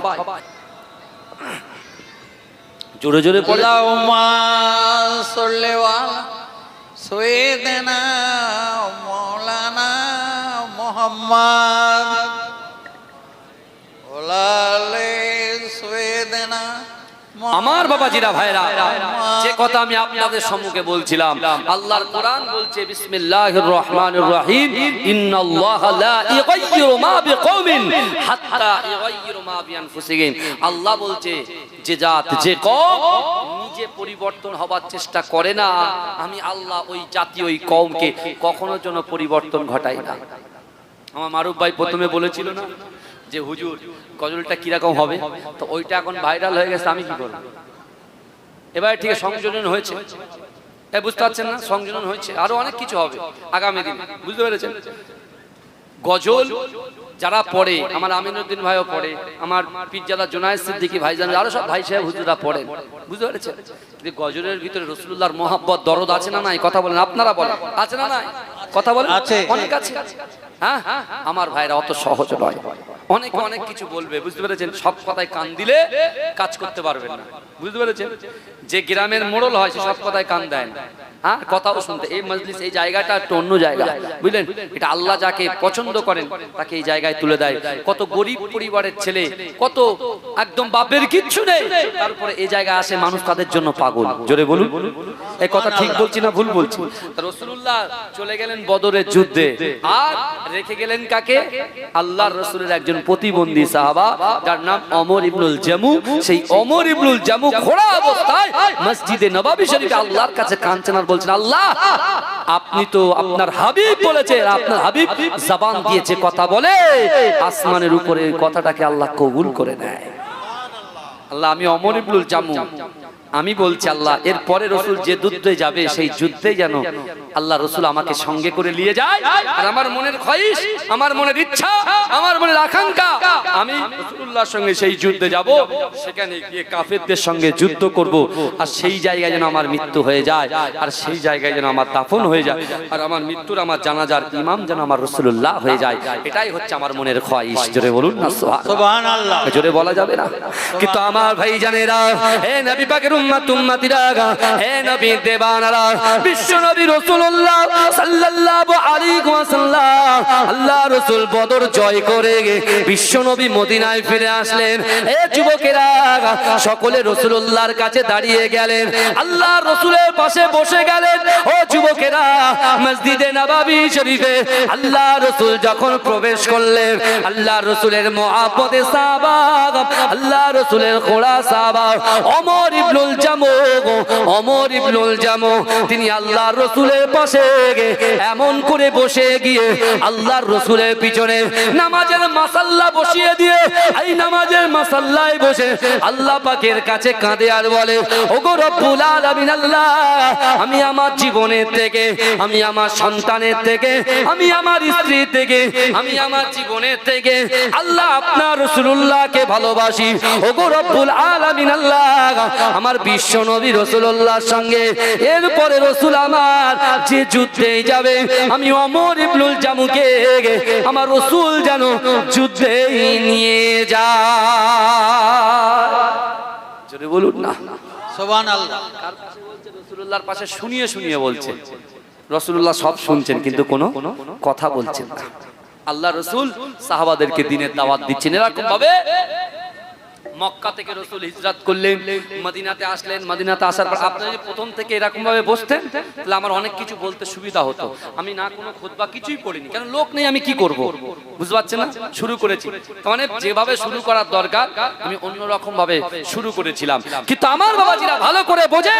জোরে জোরে পড়ে
আল্লাহুম্মা সাল্লি আলা সাইয়্যিদিনা মাওলানা মুহাম্মদ ওয়া আলি সাইয়্যিদিনা।
আমার বাবাজিরা ভাইরা, যে কথা আমি আপনাদের সম্মুখে বলছিলাম, আল্লাহর কোরআন বলছে বিসমিল্লাহির রহমানির রহিম, ইন্নাল্লাহা লা ইগাইয়িরু মা বিকওমিন হাত্তা ইগাইয়িরু মা বিআনফুসিহিম। আল্লাহ বলছে যে জাত, যে কওম নিজে পরিবর্তন হবার চেষ্টা করে না, আমি আল্লাহ ওই জাতি, ওই কওমকে কখনো যেন পরিবর্তন ঘটাই না। আমার মারুফ ভাই প্রথমে বলেছিল না যে হুজুর গজলটা কিরকম হবে, তো ওইটা এখন ভাইরাল হয়ে গেছে, আমি কি করব? এবার ঠিক সংযোজন হয়েছে, বুঝতে পারছেন না? সংযোজন হয়েছে, আরো অনেক কিছু হবে আগামী দিন, বুঝতে পেরেছেন? গজল যারা পড়ে, আমার আমিনুদ্দিন ভাইও পড়ে, আমার পীরজাদা জুনায়েদ সিদ্দিকী ভাইজান, আরো সব ভাই সাহেব হুজুররা পড়েন, বুঝতে পেরেছেন? কিন্তু গজলের ভিতরে রাসূলুল্লাহর মহব্বত, দরদ আছে না নাই? কথা বলেন, আপনারা বলেন, আছে না নাই? কথা বলেন,
আছে,
অনেক আছে। হ্যাঁ, আমার ভাইরা অত সহজ নয়, অনেকে অনেক কিছু বলবে, বুঝতে পেরেছেন? সব কথায় কান দিলে কাজ করতে পারবেন না, বুঝতে পেরেছেন? যে গ্রামের মোড়ল হয় সে সব কথায় কান দেয় না, হ্যাঁ, কথাও শুনতে। এই মজলিস, এই জায়গাটা একটু অন্য জায়গা, বুঝলেন? এটা আল্লাহ যাকে পছন্দ করেন তাকে এই জায়গায় তুলে দেয়। কত গরিব পরিবারের ছেলে, কত একদম বাপের কিচ্ছু নেই, তারপরে এই জায়গায় আসে, মানুষ তাদের জন্য পাগল। জোরে বলুন, এই কথা ঠিক বলছি না ভুল বলছি? রাসূলুল্লাহ চলে গেলেন বদরের যুদ্ধে, আর রেখে গেলেন কাকে? আল্লাহর রাসূলের একজন প্রতিবন্ধী সাহাবা, যার নাম ওমর ইবনুল জামু। সেই ওমর ইবনুল জামু খোড়া অবস্থায় মসজিদে নববী শরীফে আল্লাহর কাছে কাঁদছেন আর বলছেন, আল্লাহ আপনি তো আপনার হাবিব বলেছেন, আপনার হাবিব জবান দিয়েছে কথা বলে, আসমানের উপরে কথাটাকে আল্লাহ কবুল করে নেয়। আল্লাহ, আমি ওমর ইবনুল জামু, আমি বলছি আল্লাহ এরপরে রসুল যে যুদ্ধে যাবে সেই যুদ্ধে যেন আল্লাহ রসুল আমাকে সঙ্গে করে নিয়ে যায়। আর আমার মনের খয়েশ, আমার মনের ইচ্ছা, আমার মনের আকাঙ্ক্ষা, আমি রাসূলুল্লাহর সঙ্গে সেই যুদ্ধে যাব, সেখানে গিয়ে কাফেরদের সঙ্গে যুদ্ধ করব, আর সেই জায়গায় যেন আমার মৃত্যু হয়ে যায়, আর সেই জায়গায় যেন আমার দাফন হয়ে যায়, আর আমার মৃত্যুর, আমার জানাজার ইমাম যেন আমার রাসূলুল্লাহ হয়ে যায়। এটাই হচ্ছে আমার মনের খয়েশ। জোরে বলুন না সুবহানাল্লাহ। জোরে বলা যাবে না, কিন্তু আমার ভাই জানেরা, হে নবী পাকের উম্মত উম্মতিরা, হে নবী দেবানারা, বিশ্ব নবী রাসূলুল্লাহ সাল্লাল্লাহু আলাইহি ওয়াসাল্লাম, আল্লাহ রাসূল বদর জয় করে বিশ্ব নবী মদিনায় ফিরে আসলেন। হে যুবকেরা, সকলে রাসূলুল্লাহর কাছে দাঁড়িয়ে গেলেন, আল্লাহ রাসূলের পাশে বসে গেলেন। ও যুবকেরা, মসজিদে নববী শরীফে আল্লাহ রাসূল যখন প্রবেশ করলেন, আল্লাহ রাসূলের মুহাব্বতে সাহাবা, আল্লাহ রাসূলের খোড়া সাহাবা ওমর ইবনুল জামু, ওমর ইবনুল জামু, তিনি আল্লাহর রাসূলের পাশে এমন করে বসে গিয়ে আল্লাহর রাসূলের পিছনে নামাজের মাসাল্লা বসিয়ে দিয়ে, এই নামাজের মাসাল্লায় বসে আল্লাহ পাকের কাছে কাঁদে আর বলে, ওগো রব্বুল আলামিন, আল্লাহ আমি আমার জীবনের থেকে, আমি আমার সন্তানের থেকে, আমি আমার স্ত্রী থেকে, আমি আমার জীবনের থেকে আল্লাহ আপনার রাসূলুল্লাহকে ভালোবাসি। ওগো রব্বুল আলামিন, আল্লাহ আমার বিশ্ব নবী রাসূলুল্লাহর সঙ্গে এরপরে রাসূল আমার যে যুদ্ধে যাবে, আমি ওমর ইবনুল জামুকে আমার রাসূল যেন যুদ্ধে নিয়ে যায়। জোরে বলুন না
সুবহানাল্লাহ।
কার পাশে বলছে? রাসূলুল্লাহর পাশে শুনিয়ে শুনিয়ে বলছে। রাসূলুল্লাহ সব শুনছেন কিন্তু কোনো কথা বলছেন না। আল্লাহ রাসূল সাহাবাদেরকে দ্বীনের দাওয়াত দিচ্ছেন এরকম ভাবে, মক্কা থেকে রাসূল হিজরত করলেন, মদিনাতে আসলেন। মদিনাতে আসার পর আপনি যদি প্রথম থেকে এরকম ভাবে বসতেন তাহলে আমার অনেক কিছু বলতে সুবিধা হতো। আমি না কোনো খুতবা কিছুই পড়িনি, কারণ লোক নেই, আমি কি করব, বুঝতে পারছেন না? শুরু করেছি, মানে যেভাবে শুরু করার দরকার আমি অন্যরকম ভাবে শুরু করেছিলাম। কিন্তু আমার বাবাজিরা ভালো করে বোঝে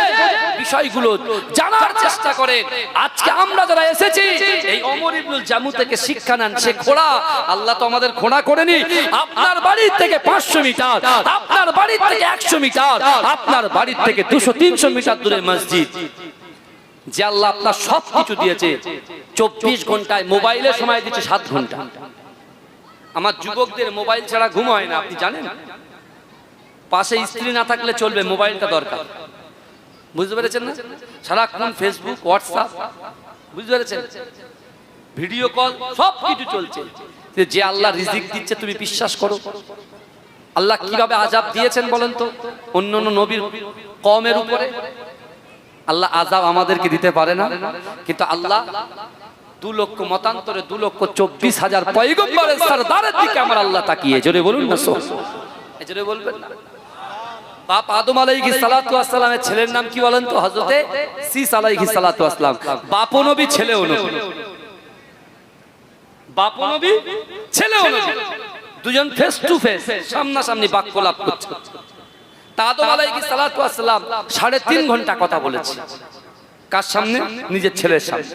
বিষয়গুলো, জানার চেষ্টা করেন। আজকে আমরা যারা এসেছি এই ওমর ইবনুল জামু থেকে শিক্ষা নেন। সে খোড়া, আল্লাহ তো আমাদের খোড়া করেনি। আপনার বাড়ি থেকে 500 মিটার, আপনার বাড়ি থেকে 100 মিটার, আপনার বাড়ি থেকে 200-300 মিটার দূরে মসজিদ। যে আল্লাহ আপনার সব কিছু দিয়েছে, 24 ঘন্টায় মোবাইলে সময় দিচ্ছে 7 ঘন্টা। আমার যুবকদের মোবাইল ছাড়া ঘুম হয় না, আপনি জানেন? পাশে স্ত্রী না থাকলে চলবে, মোবাইলটা দরকার, বুঝতে পেরেছেন না? সারাক্ষণ ফেসবুক, হোয়াটসঅ্যাপ, বুঝতে পেরেছেন, ভিডিও কল, সব কিছু চলছে। যে আল্লাহ রিজিক দিচ্ছে তুমি বিশ্বাস করো। আল্লাহ কিভাবে আযাব দিয়েছেন বলেন তো অন্য নবীর কওমের উপরে? আল্লাহ আযাব আমাদেরকে দিতে পারে না, কিন্তু আল্লাহ 2 লক্ষ মতান্তরে 2,24,000 পয়গম্বরের সরদারের দিকে আমার আল্লাহ তাকিয়ে, জোরে বলুন না, জোরে বলবেন না। বাপ আদম আলাইহিস সালাতু ওয়াস সালামের ছেলের নাম কি বলেন তো? হযরতে শীস আলাইহিস সালাতু ওয়াস সালাম। বাপও নবী, ছেলেও নবী। বাপও নবী, ছেলেও নবী, দুজন ফেস টু ফেস, সামনাসামনি বাক্যলাপ করছে। তা আদম আলাইহিস সালাতু ওয়াস সালাম 3.5 ঘন্টা কথা বলেছে। কার সামনে? নিজের ছেলের সামনে।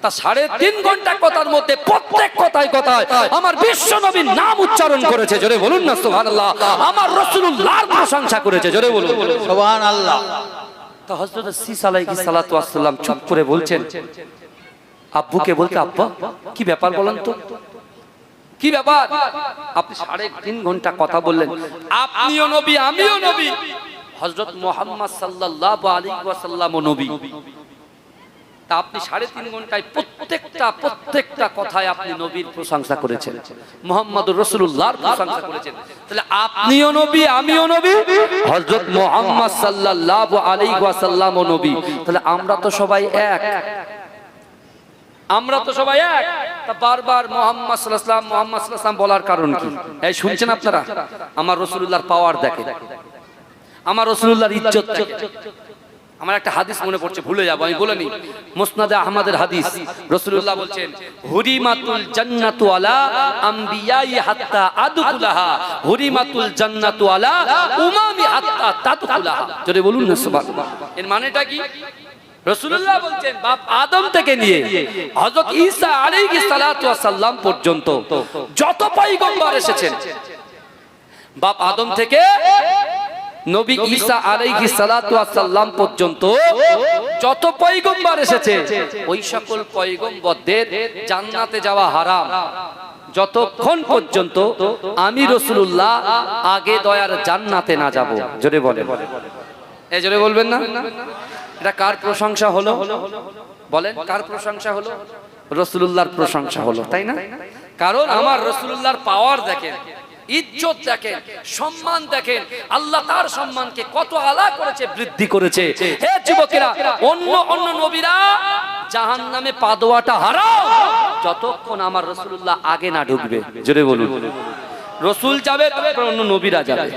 তা 3.5 ঘন্টা কথার মধ্যে প্রত্যেক কথায় কথায় আমার বিশ্ব নবীর নাম উচ্চারণ করেছে, জোরে বলুন না সুবহানাল্লাহ। আমার রাসূলুল্লাহর প্রশংসা করেছে, জোরে বলুন
সুবহানাল্লাহ।
তা হযরত শীস আলাইহিস সালাতু ওয়াস সালাম চুপ করে বলছেন, আব্বুকে বলতে, আব্বা কি ব্যাপার বলেন তো, কি ব্যাপার? আপনি 3.5 ঘন্টা কথা বললেন, আপনিও নবী আমিও নবী, হযরত মুহাম্মদ সাল্লাল্লাহু আলাইহি ওয়াসাল্লামও নবী। তা আপনি 3.5 ঘন্টায় প্রত্যেকটা কথায় আপনি নবীর প্রশংসা করেছেন, মুহাম্মদুর রাসূলুল্লাহর প্রশংসা করেছেন। তাহলে আপনিও নবী আমিও নবী, হযরত মুহাম্মদ সাল্লাল্লাহু আলাইহি ওয়াসাল্লামও নবী। তাহলে আমরা তো সবাই এক, আমরা তো সবাই এক। তা বারবার মুহাম্মদ সাল্লাল্লাহু আলাইহি ওয়াসাল্লাম মুহাম্মদ সাল্লাল্লাহু আলাইহি ওয়াসাল্লাম বলার কারণ কি? এই শুনছেন আপনারা? আমার রাসূলুল্লাহর পাওয়ার দেখেন, আমার রাসূলুল্লাহর ইজ্জত দেখেন। আমার একটা হাদিস মনে পড়ছে, ভুলে যাব, আমি বলে নি। মুসনাদে আহমদের হাদিস, রাসূলুল্লাহ বলছেন, হুরিমাতুল জান্নাতু আলা আমবিয়াই হাত্তা আদখুলাহা, হুরিমাতুল জান্নাতু আলা উমামি হাত্তা তাদখুলাহা। জোরে বলুন না সুবহানাল্লাহ। এর মানেটা কি? রাসূলুল্লাহ বলছেন বাপ আদম থেকে নিয়ে হযরত ঈসা আলাইহিস সালাতু ওয়াস সালাম পর্যন্ত যত পয়গম্বর এসেছেন, বাপ আদম থেকে নবী ঈসা আলাইহিস সালাতু ওয়াস সালাম পর্যন্ত যত পয়গম্বর এসেছে, ওই সকল পয়গম্বরদের জান্নাতে যাওয়া হারাম যতক্ষণ পর্যন্ত আমি রাসূলুল্লাহ আগে দয়ার জান্নাতে না যাব। জোরে বলেন, এই জোরে বলবেন না? এটা কার প্রশংসা হলো বলেন? কার প্রশংসা হলো? রাসূলুল্লাহর প্রশংসা হলো, তাই না? কারণ আমার রাসূলুল্লাহর পাওয়ার দেখেন, ইজ্জত দেখেন, সম্মান দেখেন, আল্লাহ তার সম্মানকে কত আলা করেছে, বৃদ্ধি করেছে। হে যুবকেরা, অন্য নবীরা জাহান্নামে পা দেওয়াটা হারাম যতক্ষণ আমার রাসূলুল্লাহ আগে না ঢুকবে। জোরে বলুন। রাসূল যাবে, তারপর অন্য নবীরা যাবে।